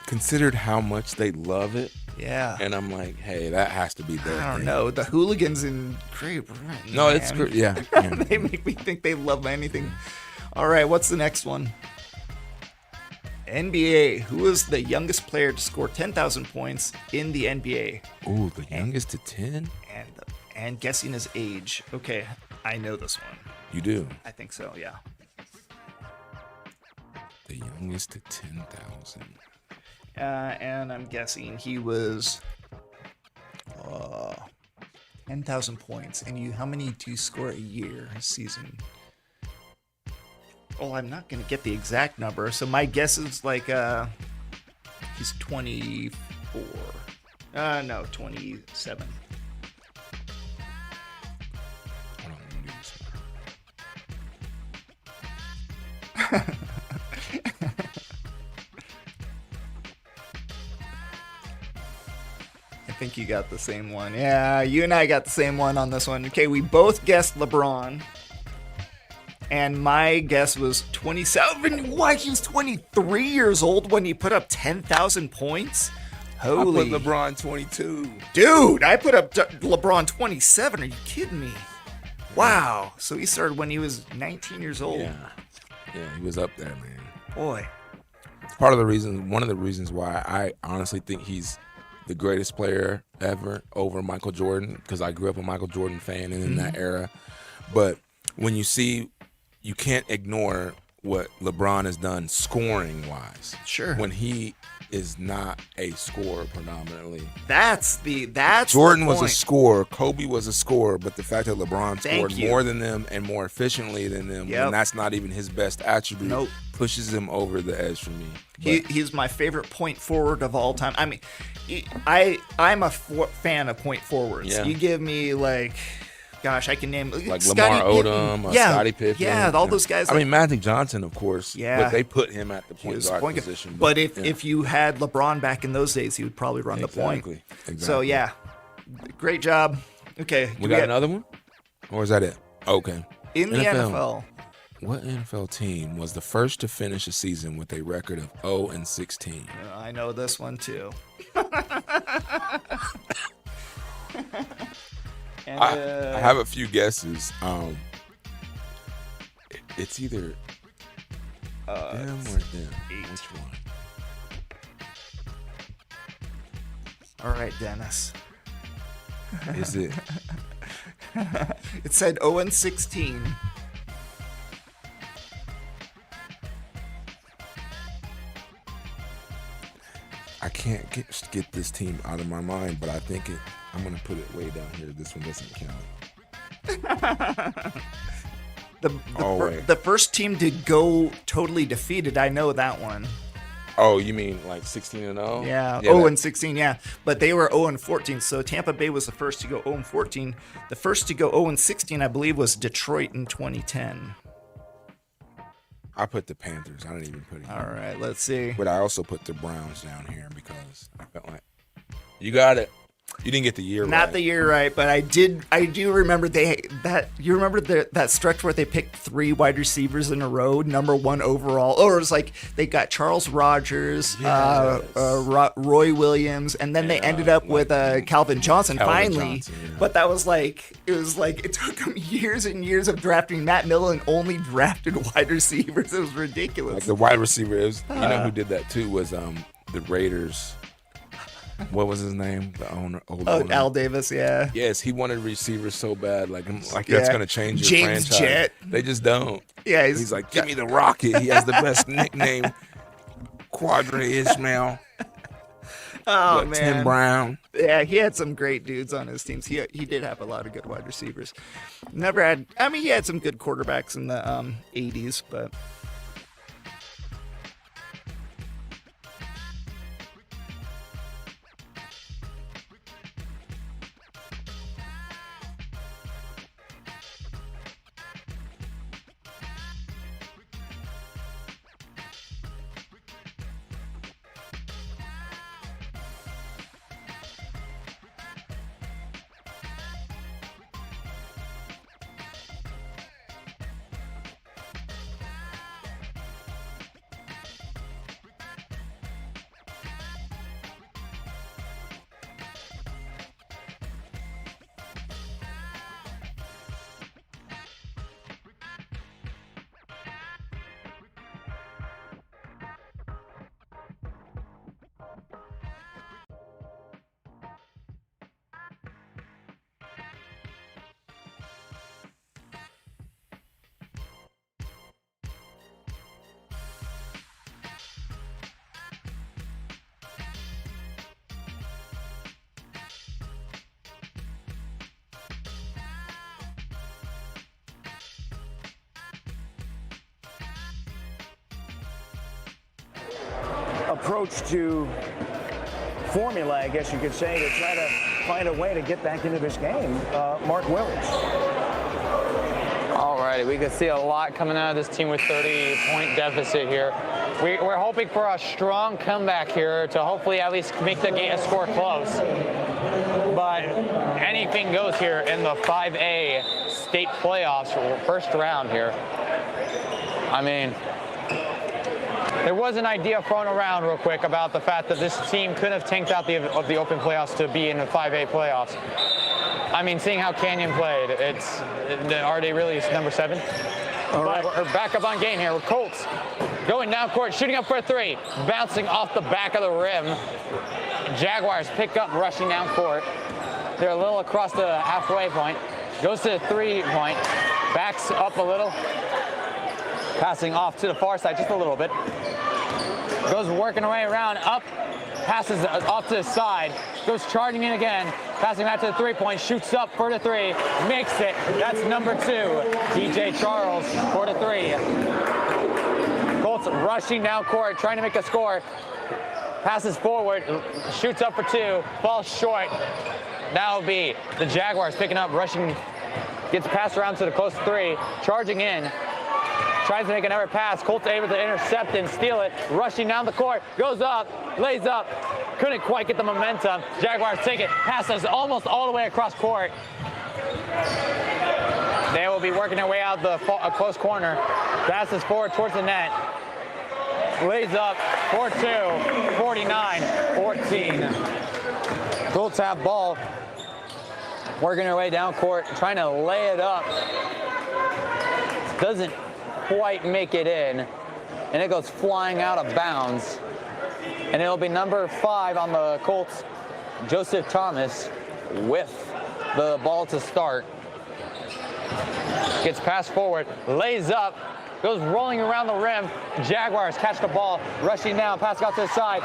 considered how much they love it. Yeah. And I'm like, hey, that has to be their I don't thing. know. The hooligans in Great Britain. No, it's great. Yeah. They make me think they love anything. All right, what's the next one? NBA. Who is the youngest player to score 10,000 points in the NBA? Ooh, the youngest to 10? And guessing his age. Okay, I know this one. You do? I think so, yeah. The youngest to 10,000. And I'm guessing he was 10,000 points. And how many do you score a year, a season? Oh, I'm not going to get the exact number. So my guess is like he's 24. No, 27. Hold on, let me do this. I think you got the same one. Yeah, you and I got the same one on this one. Okay, we both guessed LeBron. And my guess was 27. Why, he was 23 years old when he put up 10,000 points? Holy. I put LeBron 22. Dude, I put up LeBron 27. Are you kidding me? Wow. So he started when he was 19 years old. Yeah, he was up there, man. Boy. It's one of the reasons why I honestly think he's the greatest player ever over Michael Jordan because I grew up a Michael Jordan fan and in that era. But when you see, you can't ignore what LeBron has done scoring-wise. Sure. When he is not a scorer predominantly. That's Jordan the was a point. scorer, Kobe was a scorer, but the fact that LeBron Thank scored you. more than them and more efficiently than them, Yep. and that's not even his best attribute, Nope. pushes him over the edge for me. He's my favorite point forward of all time. I mean, I'm a fan of point forwards. Yeah. You give me like, gosh, I can name Like Scottie Lamar Pippen. Odom, yeah, Scottie Pippen. yeah, all those guys. I mean, Magic Johnson, of course. Yeah. But they put him at the He point was guard point guard. position. But yeah. if you had LeBron back in those days, he would probably run the point. Exactly. So yeah, great job. Okay, We got another one? Or is that it? Okay. in the NFL. What NFL team was the first to finish a season with a record of 0-16? I know this one too. I have a few guesses. It's either them or them. Which one? All right, Dennis. Is it? It said 0-16. I can't get this team out of my mind, but I think I'm gonna put it way down here. This one doesn't count. The first team to go totally defeated. I know that one. Oh, you mean like 16-0? Yeah, that- 0-16, yeah. But they were 0-14, so Tampa Bay was the first to go 0-14. The first to go 0-16, I believe, was Detroit in 2010. I put the Panthers. I didn't even put it. All right, let's see. But I also put the Browns down here because I felt like you got it. You didn't get the year right. Not the year right, but I do remember you remember that stretch where they picked 3 wide receivers in a row, number 1 overall. Or it was like they got Charles Rogers, Yes. Roy Williams, and then they ended up with Calvin Johnson finally. Johnson, yeah. But that was like it took them years and years of drafting. Matt Millen only drafted wide receivers. It was ridiculous. Like the wide receiver is. You know who did that too was the Raiders. What was his name? The owner. Owner. Al Davis, yeah. Yes, he wanted receivers so bad. Like that's gonna change your James franchise. Jett. They just don't. Yeah, He's like, give me the Rocket. He has the best nickname. Quadra Ishmael. Oh But Tim man. Brown. Yeah, he had some great dudes on his teams. He did have a lot of good wide receivers. Never had. I mean, he had some good quarterbacks in the 80s, but. approach to formula, I guess you could say, to try to find a way to get back into this game. Mark Willis. All righty, we can see a lot coming out of this team with 30-point deficit here. We're hoping for a strong comeback here to hopefully at least make the game score close. But anything goes here in the 5A state playoffs for first round here. I mean, there was an idea thrown around real quick about the fact that this team could have tanked out the open playoffs to be in the 5A playoffs. I mean, seeing how Canyon played, are they really number 7? But we're back up on game here with Colts going down court, shooting up for a 3, bouncing off the back of the rim. Jaguars pick up rushing down court. They're a little across the halfway point. Goes to the 3-point. Backs up a little. Passing off to the far side just a little bit. Goes working her way around, up. Passes off to the side. Goes charging in again. Passing back to the 3-point. Shoots up for the 3. Makes it. That's number 2. DJ Charles for the 3. Colts rushing down court, trying to make a score. Passes forward. Shoots up for 2. Falls short. That'll be the Jaguars picking up, rushing. Gets passed around to the close 3. Charging in. Tries to make another pass. Colts able to intercept and steal it. Rushing down the court. Goes up. Lays up. Couldn't quite get the momentum. Jaguars take it. Passes almost all the way across court. They will be working their way out the close corner. Passes forward towards the net. Lays up. 4-2. 49-14. Colts have ball. Working their way down court. Trying to lay it up. Doesn't quite make it in, and it goes flying out of bounds, and it'll be number 5 on the Colts, Joseph Thomas, with the ball to start. Gets passed forward, lays up, goes rolling around the rim. Jaguars catch the ball, rushing down, pass out to the side,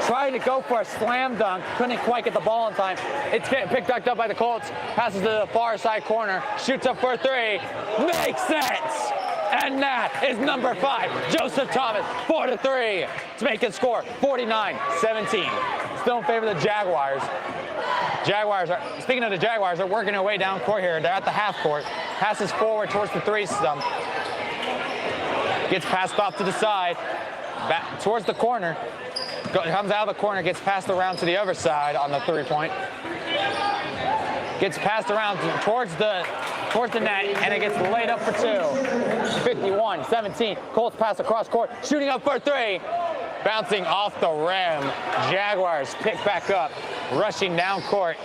trying to go for a slam dunk, couldn't quite get the ball in time. It's getting picked back up by the Colts, passes to the far side corner, shoots up for a 3, makes it! And that is number 5, Joseph Thomas, 4-3 to make it score 49-17. Still in favor of the Jaguars. Speaking of the Jaguars, they're working their way down court here. They're at the half court. Passes forward towards the 3 stump. Gets passed off to the side, back towards the corner. Comes out of the corner, gets passed around to the other side on the 3-point. Gets passed around towards the net, and it gets laid up for 2. 51-17. Colts pass across court, shooting up for 3. Bouncing off the rim. Jaguars pick back up, rushing down court.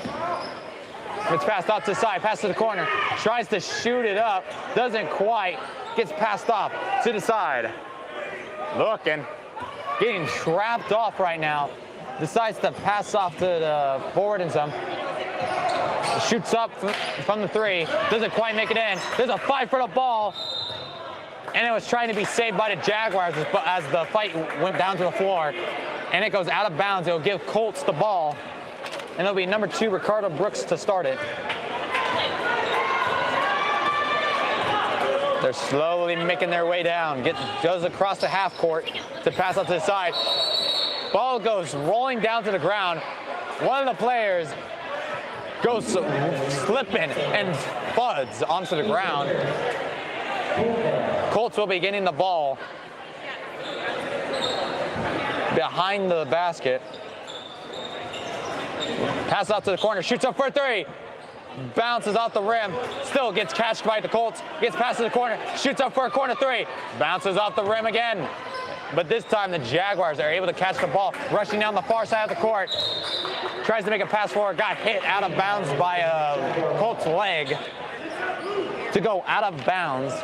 It's passed off to the side, pass to the corner. Tries to shoot it up, doesn't quite. Gets passed off to the side. Looking. Getting trapped off right now. Decides to pass off to the forward and some. Shoots up from the 3. Doesn't quite make it in. There's a fight for the ball. And it was trying to be saved by the Jaguars as the fight went down to the floor. And it goes out of bounds. It'll give Colts the ball. And it'll be number 2, Ricardo Brooks, to start it. They're slowly making their way down. Goes across the half court to pass out to the side. Ball goes rolling down to the ground. One of the players goes slipping and thuds onto the ground. Colts will be getting the ball behind the basket. Pass out to the corner, shoots up for a 3. Bounces off the rim, still gets catched by the Colts, gets past to the corner, shoots up for a corner 3, bounces off the rim again. But this time the Jaguars are able to catch the ball, rushing down the far side of the court. Tries to make a pass forward, got hit out of bounds by a Colts leg to go out of bounds.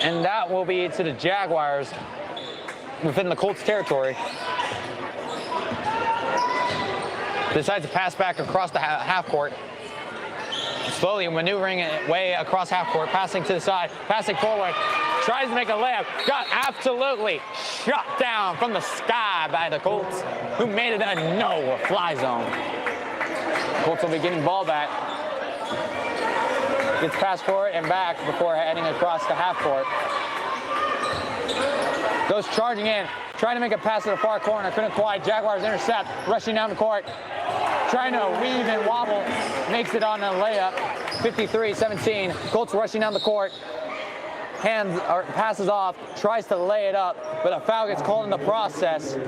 And that will be to the Jaguars within the Colts territory. Decides to pass back across the half court. Slowly maneuvering it way across half court, passing to the side, passing forward. Tries to make a layup. Got absolutely shot down from the sky by the Colts, who made it a no-fly zone. Colts will be getting ball back. Gets passed forward and back before heading across the half court. Goes charging in, trying to make a pass to the far corner. Couldn't quite. Jaguars intercept, rushing down the court. Trying to weave and wobble. Makes it on a layup. 53-17. Colts rushing down the court. Passes off, tries to lay it up, but a foul gets called in the process.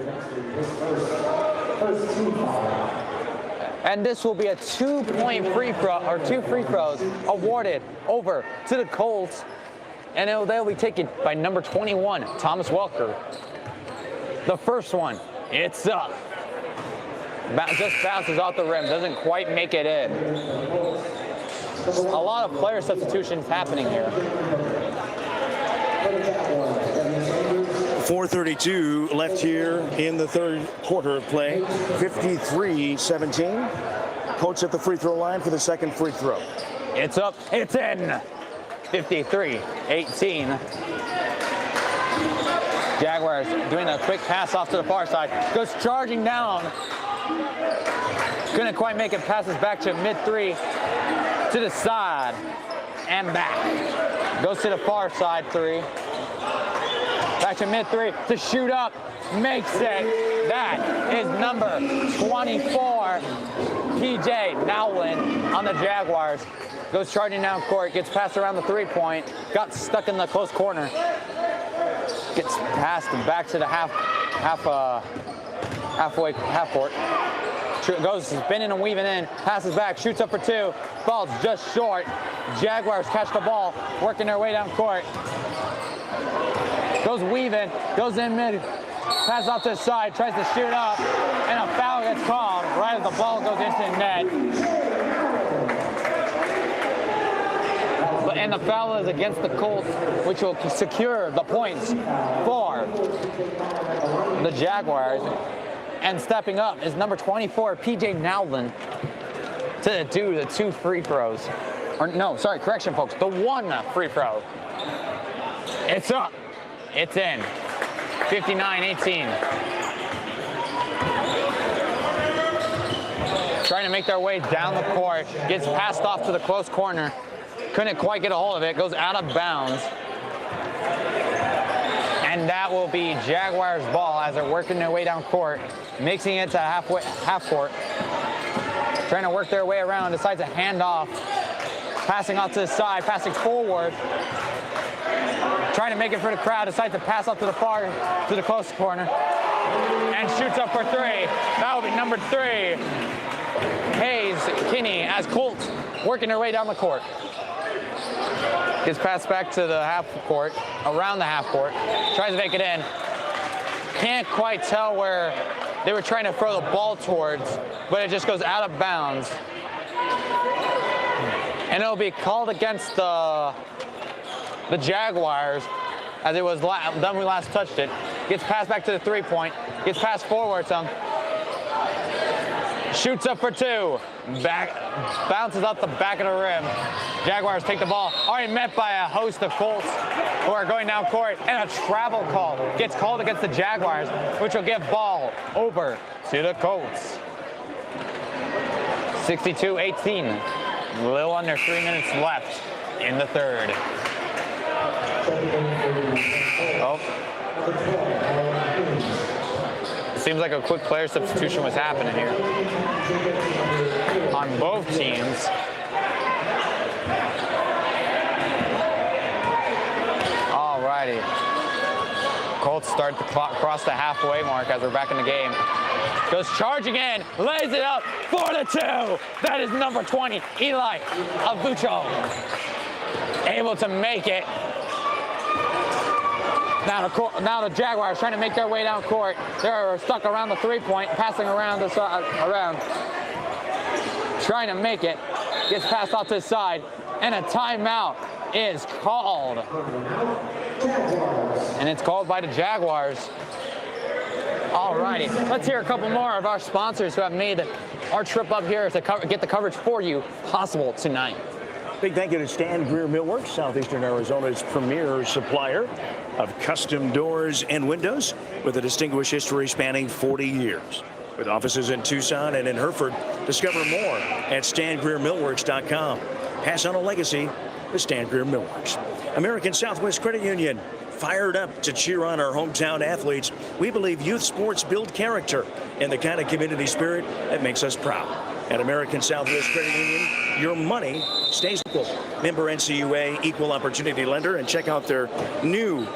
And this will be a 2-point free throw, or 2 free throws awarded over to the Colts. And they'll be taken by number 21, Thomas Welker. The first one, it's up. Just bounces off the rim, doesn't quite make it in. A lot of player substitutions happening here. 4:32 left here in the third quarter of play. 53-17. Colts at the free throw line for the second free throw. It's up, it's in. 53-18. Jaguars doing a quick pass off to the far side. Goes charging down. Couldn't quite make it. Passes back to mid-3. To the side. And back. Goes to the far side 3. Back to mid-3 to shoot up. Makes it. That is number 24. PJ Nowlin on the Jaguars. Goes charging down court. Gets passed around the 3-point. Got stuck in the close corner. Gets passed back to the half court. Goes spinning and weaving in. Passes back. Shoots up for 2. Ball's just short. Jaguars catch the ball. Working their way down court. Goes weaving. Goes in mid. Passes off to the side. Tries to shoot up. And a foul gets called right as the ball goes into the net. And the foul is against the Colts, which will secure the points for the Jaguars. And stepping up is number 24, PJ Nowlin, to do the 2 free throws. Or no, sorry, correction, folks. The 1 free throw. It's up. It's in. 59-18. Trying to make their way down the court. Gets passed off to the close corner. Couldn't quite get a hold of it. Goes out of bounds. And that will be Jaguars ball as they're working their way down court. Mixing it to half court. Trying to work their way around. Decides to hand off. Passing off to the side. Passing forward. Trying to make it for the crowd. Decides to pass off to the close corner. And shoots up for 3. That will be number 3. Hayes Kinney as Colts working their way down the court. Gets passed back to the half court, around the half court. Tries to make it in. Can't quite tell where they were trying to throw the ball towards, but it just goes out of bounds. And it'll be called against the Jaguars as it was done when we last touched it. Gets passed back to the 3-point. Gets passed forward some. Shoots up for 2. Bounces up the back of the rim. Jaguars take the ball. Already met by a host of Colts who are going down court. And a travel call gets called against the Jaguars, which will give ball over to the Colts. 62-18. A little under 3 minutes left in the third. Oh. Seems like a quick player substitution was happening here on both teams. Alrighty. Colts start to cross the halfway mark as we're back in the game. Goes charging in, lays it up for the 2. That is number 20, Eli Abucho. Able to make it. Now the Jaguars trying to make their way down court. They're stuck around the 3-point, passing around trying to make it. Gets passed off to the side, and a timeout is called. And it's called by the Jaguars. All righty, let's hear a couple more of our sponsors who have made our trip up here to get the coverage for you possible tonight. Big thank you to Stan Greer Millworks, Southeastern Arizona's premier supplier of custom doors and windows with a distinguished history spanning 40 years. With offices in Tucson and in Hereford, discover more at StanGreerMillworks.com. Pass on a legacy with Stan Greer Millworks. American Southwest Credit Union, fired up to cheer on our hometown athletes. We believe youth sports build character and the kind of community spirit that makes us proud. At American Southwest Credit Union, your money stays equal. Member NCUA, equal opportunity lender, and check out their new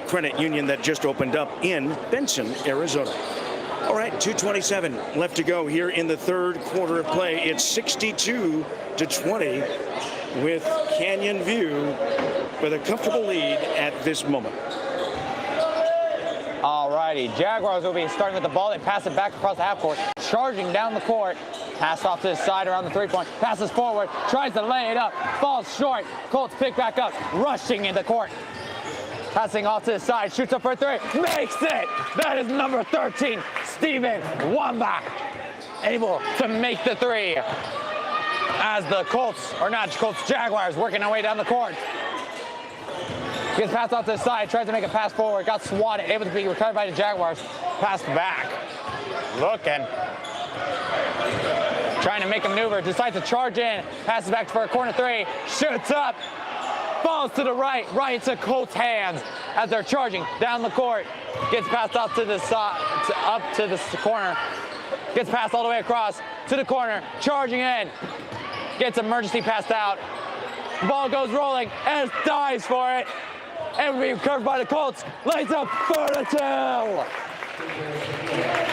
credit union that just opened up in Benson, Arizona. All right, 2:27 left to go here in the third quarter of play. It's 62-20 with Canyon View with a comfortable lead at this moment. All righty, Jaguars will be starting with the ball. They pass it back across the half court, charging down the court. Pass off to the side around the 3-point. Passes forward, tries to lay it up, falls short. Colts pick back up, rushing into court. Passing off to the side, shoots up for 3, makes it! That is number 13, Steven Wambach, able to make the 3. As the Jaguars working their way down the court. Gets passed off to the side, tries to make a pass forward, got swatted, able to be recovered by the Jaguars. Pass back, looking. Trying to make a maneuver, decides to charge in, passes back for a corner 3, shoots up, falls to the right into Colts' hands as they're charging down the court. Gets passed off to the side, up to the corner. Gets passed all the way across to the corner, charging in. Gets emergency passed out. Ball goes rolling and dives for it. And will be recovered by the Colts. Lays up for the 2.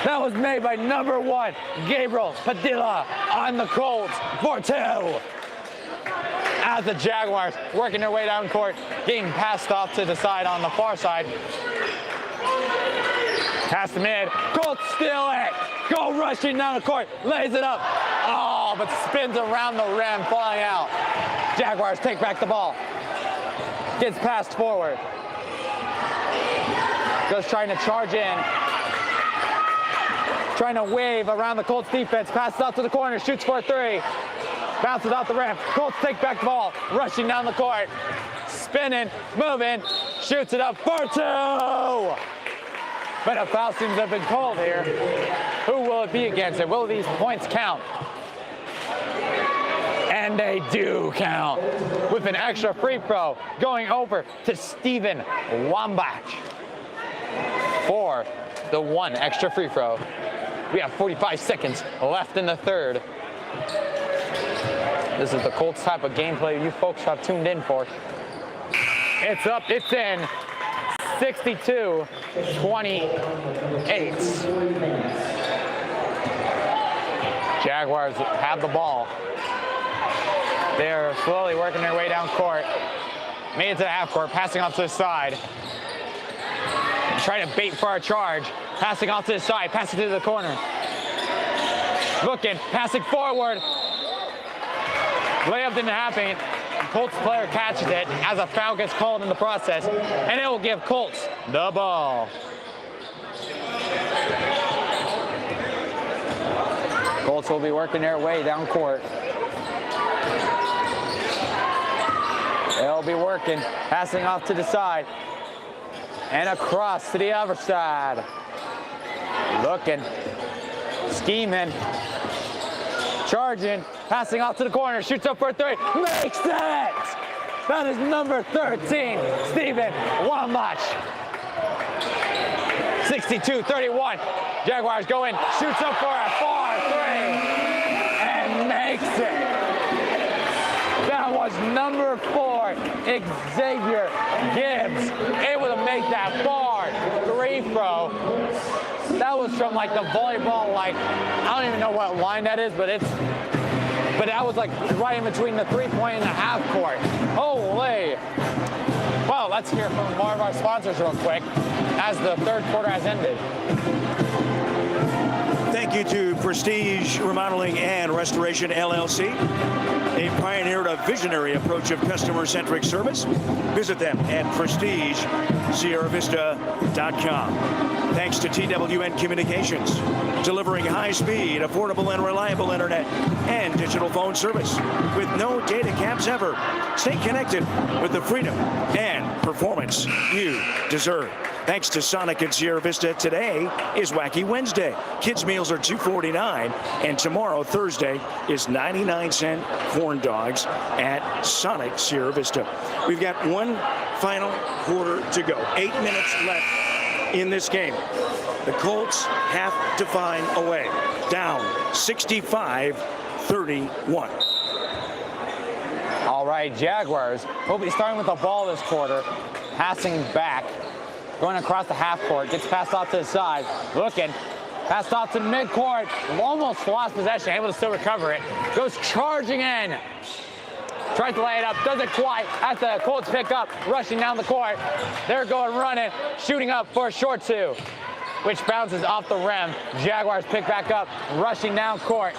That was made by number 1, Gabriel Padilla on the Colts for 2. As the Jaguars working their way down court, getting passed off to the side on the far side. Pass to mid, Colts steal it. Go rushing down the court, lays it up. Oh, but spins around the rim, falling out. Jaguars take back the ball. Gets passed forward. Goes trying to charge in. Trying to wave around the Colts defense. Passes out to the corner, shoots for a 3. Bounces out the rim. Colts take back the ball, rushing down the court. Spinning, moving, shoots it up for 2. But a foul seems to have been called here. Who will it be against it? Will these points count? And they do count. With an extra free throw going over to Steven Wambach for the 1 extra free throw. We have 45 seconds left in the 3rd. This is the Colts type of gameplay you folks have tuned in for. It's up, it's in. 62-28. Jaguars have the ball. They're slowly working their way down court. Made it to the half court, passing off to the side. Trying to bait for a charge. Passing off to the side, passing to the corner. Looking, passing forward. Layup didn't happen. Colts player catches it as a foul gets called in the process, and it will give Colts the ball. Colts will be working their way down court. They'll be working, passing off to the side, and across to the other side. Looking, scheming, charging, passing off to the corner, shoots up for a 3, makes it! That is number 13, Steven Wambach. 62-31, Jaguars go in, shoots up for a 4-3, and makes it. That was number 4, Xavier Gibbs, able to make that 4-3 throw. That was from like the volleyball, like, I don't even know what line that is, but that was like right in between the 3-point and the half court. Holy. Well, let's hear from more of our sponsors real quick as the 3rd quarter has ended. Thank you to Prestige Remodeling and Restoration LLC. They pioneered a visionary approach of customer-centric service. Visit them at prestigesierravista.com. Thanks to TWN Communications, delivering high-speed, affordable, and reliable internet and digital phone service with no data caps ever. Stay connected with the freedom and performance you deserve. Thanks to Sonic and Sierra Vista, today is Wacky Wednesday. Kids' meals are $2.49, and tomorrow, Thursday, is 99-cent corn dogs at Sonic Sierra Vista. We've got one final quarter to go. 8 minutes left in this game. The Colts have to find a way. Down 65-31. All right, Jaguars will be starting with the ball this quarter, passing back. Going across the half court, gets passed off to the side, looking, passed off to the midcourt, almost lost possession, able to still recover it, goes charging in, tries to lay it up, doesn't quite, as the Colts pick up, rushing down the court, they're going running, shooting up for a short 2, which bounces off the rim. Jaguars pick back up, rushing down court,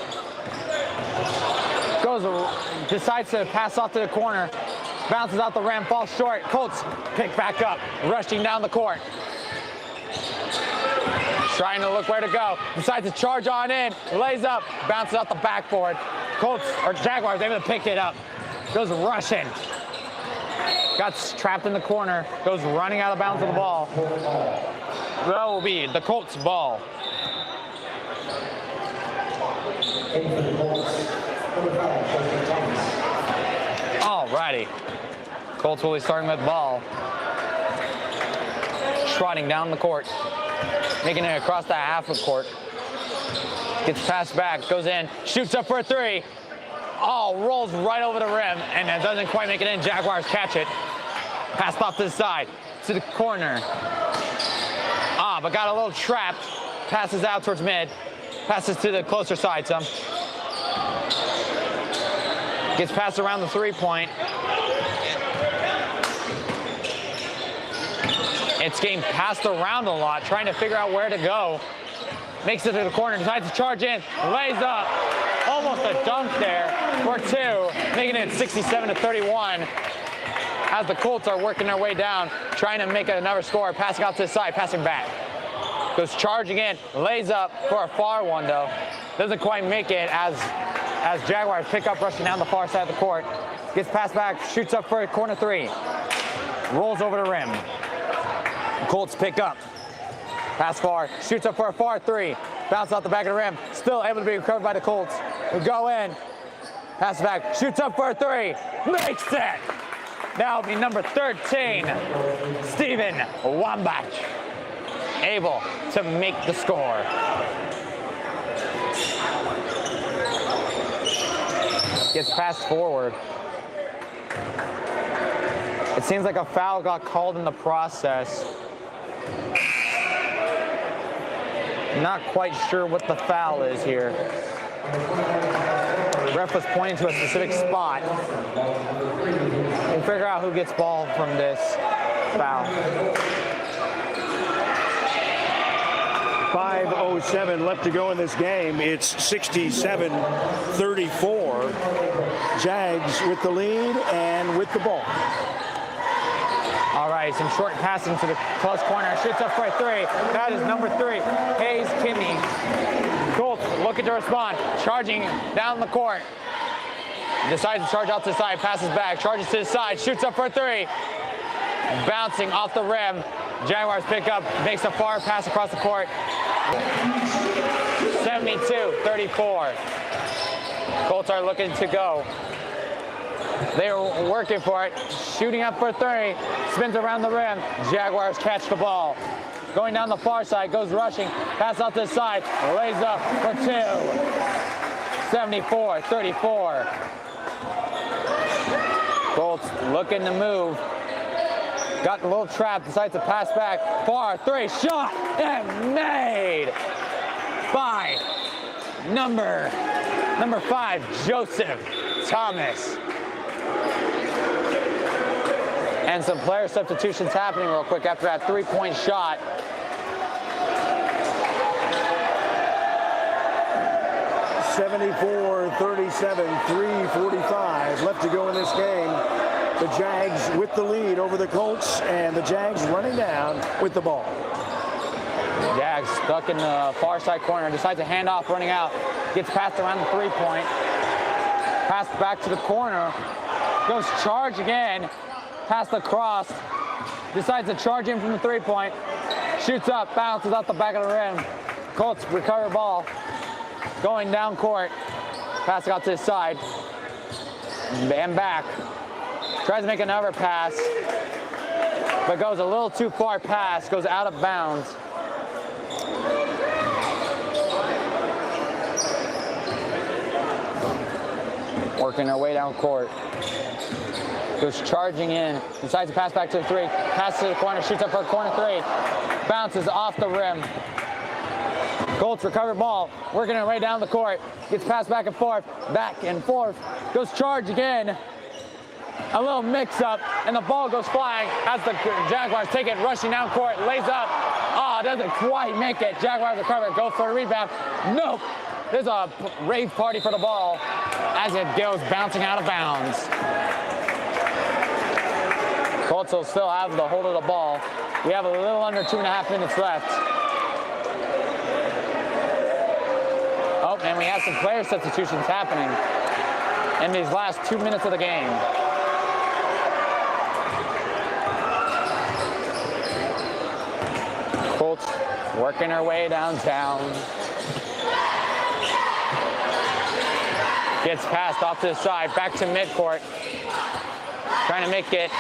decides to pass off to the corner, Bounces out the rim, falls short. Colts pick back up, rushing down the court. Trying to look where to go. Decides to charge on in, lays up, bounces out the backboard. Colts, or Jaguars, able to pick it up. Goes rushing. Got trapped in the corner, goes running out of bounds with the ball. That will be the Colts ball. Alrighty. Colts will be starting with ball. Trotting down the court. Making it across the half of court. Gets passed back, goes in, shoots up for a three. Oh, rolls right over the rim, and it doesn't quite make it in. Jaguars catch it. Passed off to the side, to the corner. But got a little trapped. Passes out towards mid. Passes to the closer side some. Gets passed around the three-point. It's getting passed around a lot, trying to figure out where to go. Makes it to the corner, decides to charge in, lays up. Almost a dunk there for two, making it 67-31. As the Colts are working their way down, trying to make it another score, passing out to the side, passing back. Goes charging in, lays up for a far one though. Doesn't quite make it as Jaguars pick up rushing down the far side of the court. Gets passed back, shoots up for a corner three. Rolls over the rim. Colts pick up. Pass far, shoots up for a far three. Bounce out the back of the rim. Still able to be recovered by the Colts. We go in. Pass back, shoots up for a three. Makes it. That'll be number 13, Steven Wambach. Able to make the score. Gets passed forward. It seems like a foul got called in the process. Not quite sure what the foul is here. The ref was pointing to a specific spot. We'll figure out who gets ball from this foul. 5:07 left to go in this game. It's 67-34. Jags with the lead and with the ball. All right, some short passing to the close corner. Shoots up for a three. That is number 3, Hayes Kidney. Colts looking to respond. Charging down the court. Decides to charge out to the side. Passes back. Charges to the side. Shoots up for a three. Bouncing off the rim. Jaguars pick up. Makes a far pass across the court. 72-34. Colts are looking to go. They're working for it. Shooting up for three. Spins around the rim. Jaguars catch the ball. Going down the far side. Goes rushing. Pass out to the side. Lays up for two. 74-34. Colts looking to move. Got a little trap. Decides to pass back. Far three. Shot and made by number 5, Joseph Thomas. And some player substitutions happening real quick after that three-point shot. (74-37), 3:45 left to go in this game. The Jags with the lead over the Colts, and the Jags running down with the ball. Jags stuck in the far side corner, decides to hand off, running out. Gets passed around the three-point. Passed back to the corner. Goes charge again. Pass across. Decides to charge in from the three-point. Shoots up, bounces out the back of the rim. Colts recover ball. Going down court. Passing out to the side. And back. Tries to make another pass. But goes a little too far past. Goes out of bounds. Working their way down court. Goes charging in. Decides to pass back to the three. Passes to the corner. Shoots up for a corner three. Bounces off the rim. Colts recover ball. Working their way down the court. Gets passed back and forth. Back and forth. Goes charge again. A little mix-up, and the ball goes flying as the Jaguars take it, rushing down court, lays up. Doesn't quite make it. Jaguars recover, go for a rebound. Nope. There's a rave party for the ball as it goes bouncing out of bounds. Colts will still have the hold of the ball. We have a little under 2.5 minutes left. Oh, and we have some player substitutions happening in these last 2 minutes of the game. Colts working their way downtown. Gets passed off to the side, back to midcourt. Trying to make it.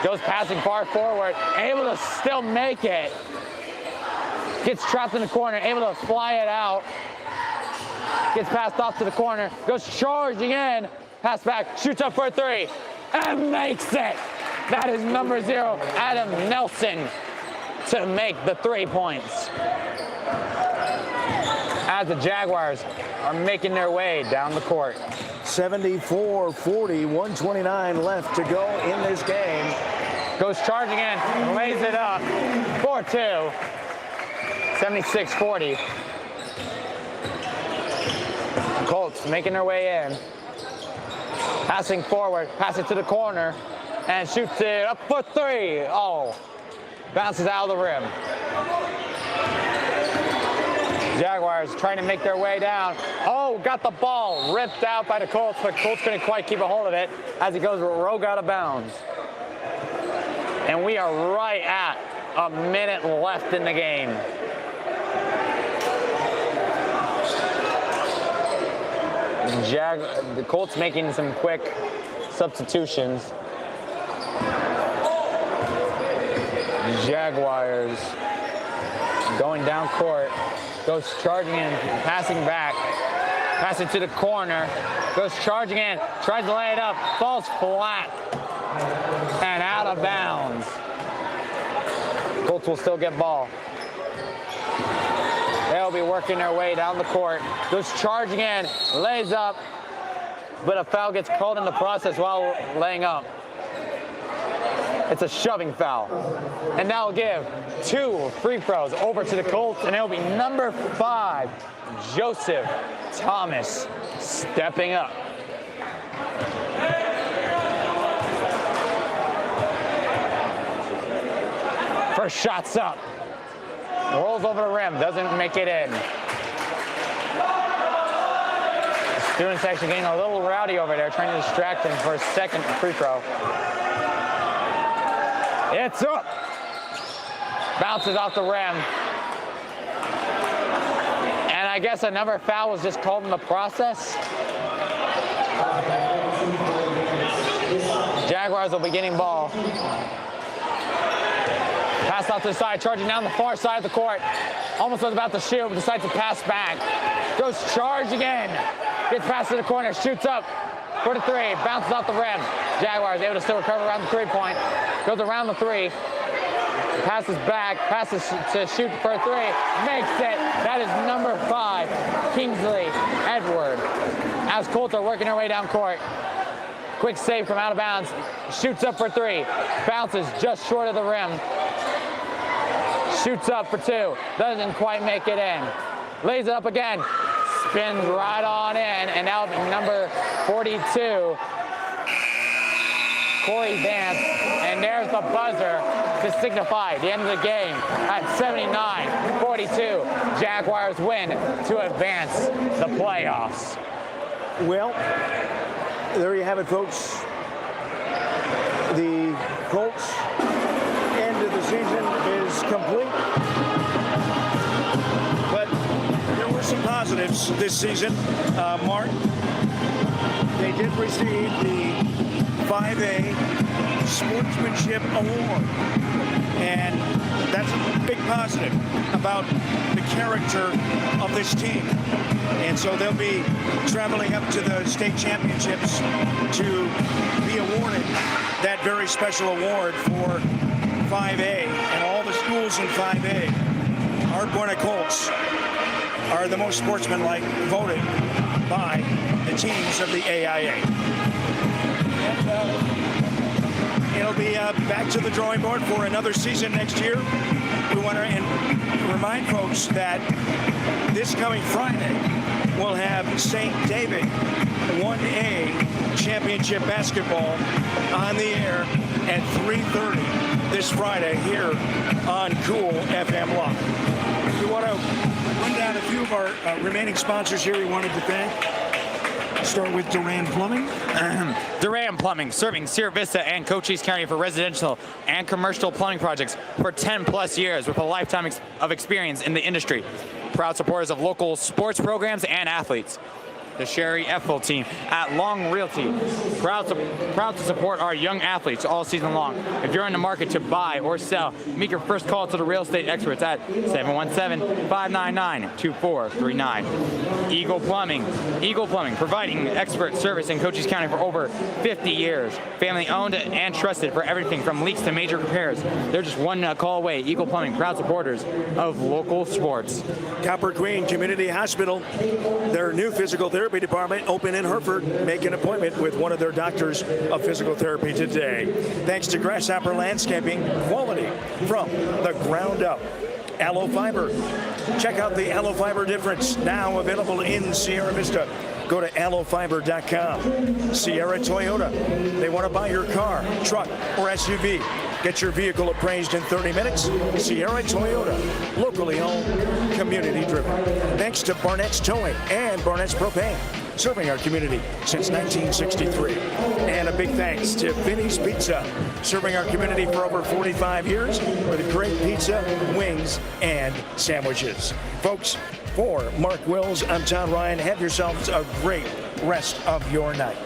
Goes passing far forward, able to still make it. Gets trapped in the corner, able to fly it out. Gets passed off to the corner, goes charging in. Pass back, shoots up for a three, and makes it. That is number 0, Adam Nelson, to make the 3 points. As the Jaguars are making their way down the court. 74-40, 129 left to go in this game. Goes charging in, lays it up, 4-2, 76-40. Colts making their way in. Passing forward, pass it to the corner, and shoots it up for 3. Oh, bounces out of the rim. Jaguars trying to make their way down. Oh, got the ball ripped out by the Colts, but Colts couldn't quite keep a hold of it as it goes rogue out of bounds. And we are right at a minute left in the game. The Colts making some quick substitutions. Jaguars going down court. Goes charging in, passing back. Pass it to the corner. Goes charging in, tries to lay it up, falls flat, and out of bounds. Colts will still get ball. They'll be working their way down the court. Goes charging in, lays up, but a foul gets called in the process while laying up. It's a shoving foul. And that'll give 2 free throws over to the Colts, and it'll be number 5, Joseph Thomas, stepping up. First shot's up. Rolls over the rim, doesn't make it in. The students actually getting a little rowdy over there, trying to distract him for a second free throw. It's up. Bounces off the rim. And I guess another foul was just called in the process. Jaguars will be getting ball. Pass off to the side, charging down the far side of the court. Almost was about to shoot, but decides to pass back. Goes charge again. Gets past to the corner, shoots up for the 3, bounces off the rim. Jaguars able to still recover around the 3-point. Goes around the 3. Passes back, passes to shoot for a 3. Makes it. That is number 5, Kingsley Edward. As Colts are working their way down court. Quick save from out of bounds. Shoots up for 3. Bounces just short of the rim. Shoots up for 2. Doesn't quite make it in. Lays it up again. Spins right on in. And now number 42, Corey Vance. And there's the buzzer to signify the end of the game at 79-42. Jaguars win to advance the playoffs. Well, there you have it, folks. The Colts' end of the season is complete. But there were some positives this season. Mark, they did receive the 5A Sportsmanship Award. And that's a big positive about the character of this team. And so they'll be traveling up to the state championships to be awarded that very special award for 5A. And all the schools in 5A, our Buena Colts, are the most sportsmanlike voted by the teams of the AIA. And, it'll be back to the drawing board for another season next year. We want to remind folks that this coming Friday, we'll have St. David 1A championship basketball on the air at 3:30 this Friday here on Cool FM Live. We want to run down a few of our remaining sponsors here we wanted to thank. Start with Duran Plumbing. Duran Plumbing, serving Sierra Vista and Cochise County for residential and commercial plumbing projects for 10 plus years with a lifetime of experience in the industry. Proud supporters of local sports programs and athletes. The Sherry Effel team at Long Realty, proud to support our young athletes all season long. If you're in the market to buy or sell, make your first call to the real estate experts at 717-599-2439. Eagle Plumbing, providing expert service in Cochise County for over 50 years. Family owned and trusted for everything from leaks to major repairs. They're just one call away. Eagle Plumbing, proud supporters of local sports. Copper Queen Community Hospital, their new physical therapy department open in Hereford. Make an appointment with one of their doctors of physical therapy today. Thanks to Grasshopper Landscaping, quality from the ground up. Aloe Fiber. Check out the Aloe Fiber difference, now available in Sierra Vista. Go to aloefiber.com. Sierra Toyota. They want to buy your car, truck, or SUV. Get your vehicle appraised in 30 minutes. Sierra Toyota. Locally owned, community driven. Thanks to Barnett's Towing and Barnett's Propane, serving our community since 1963. And a big thanks to Vinny's Pizza, serving our community for over 45 years with great pizza, wings, and sandwiches. Folks, for Mark Wills, I'm Tom Ryan. Have yourselves a great rest of your night.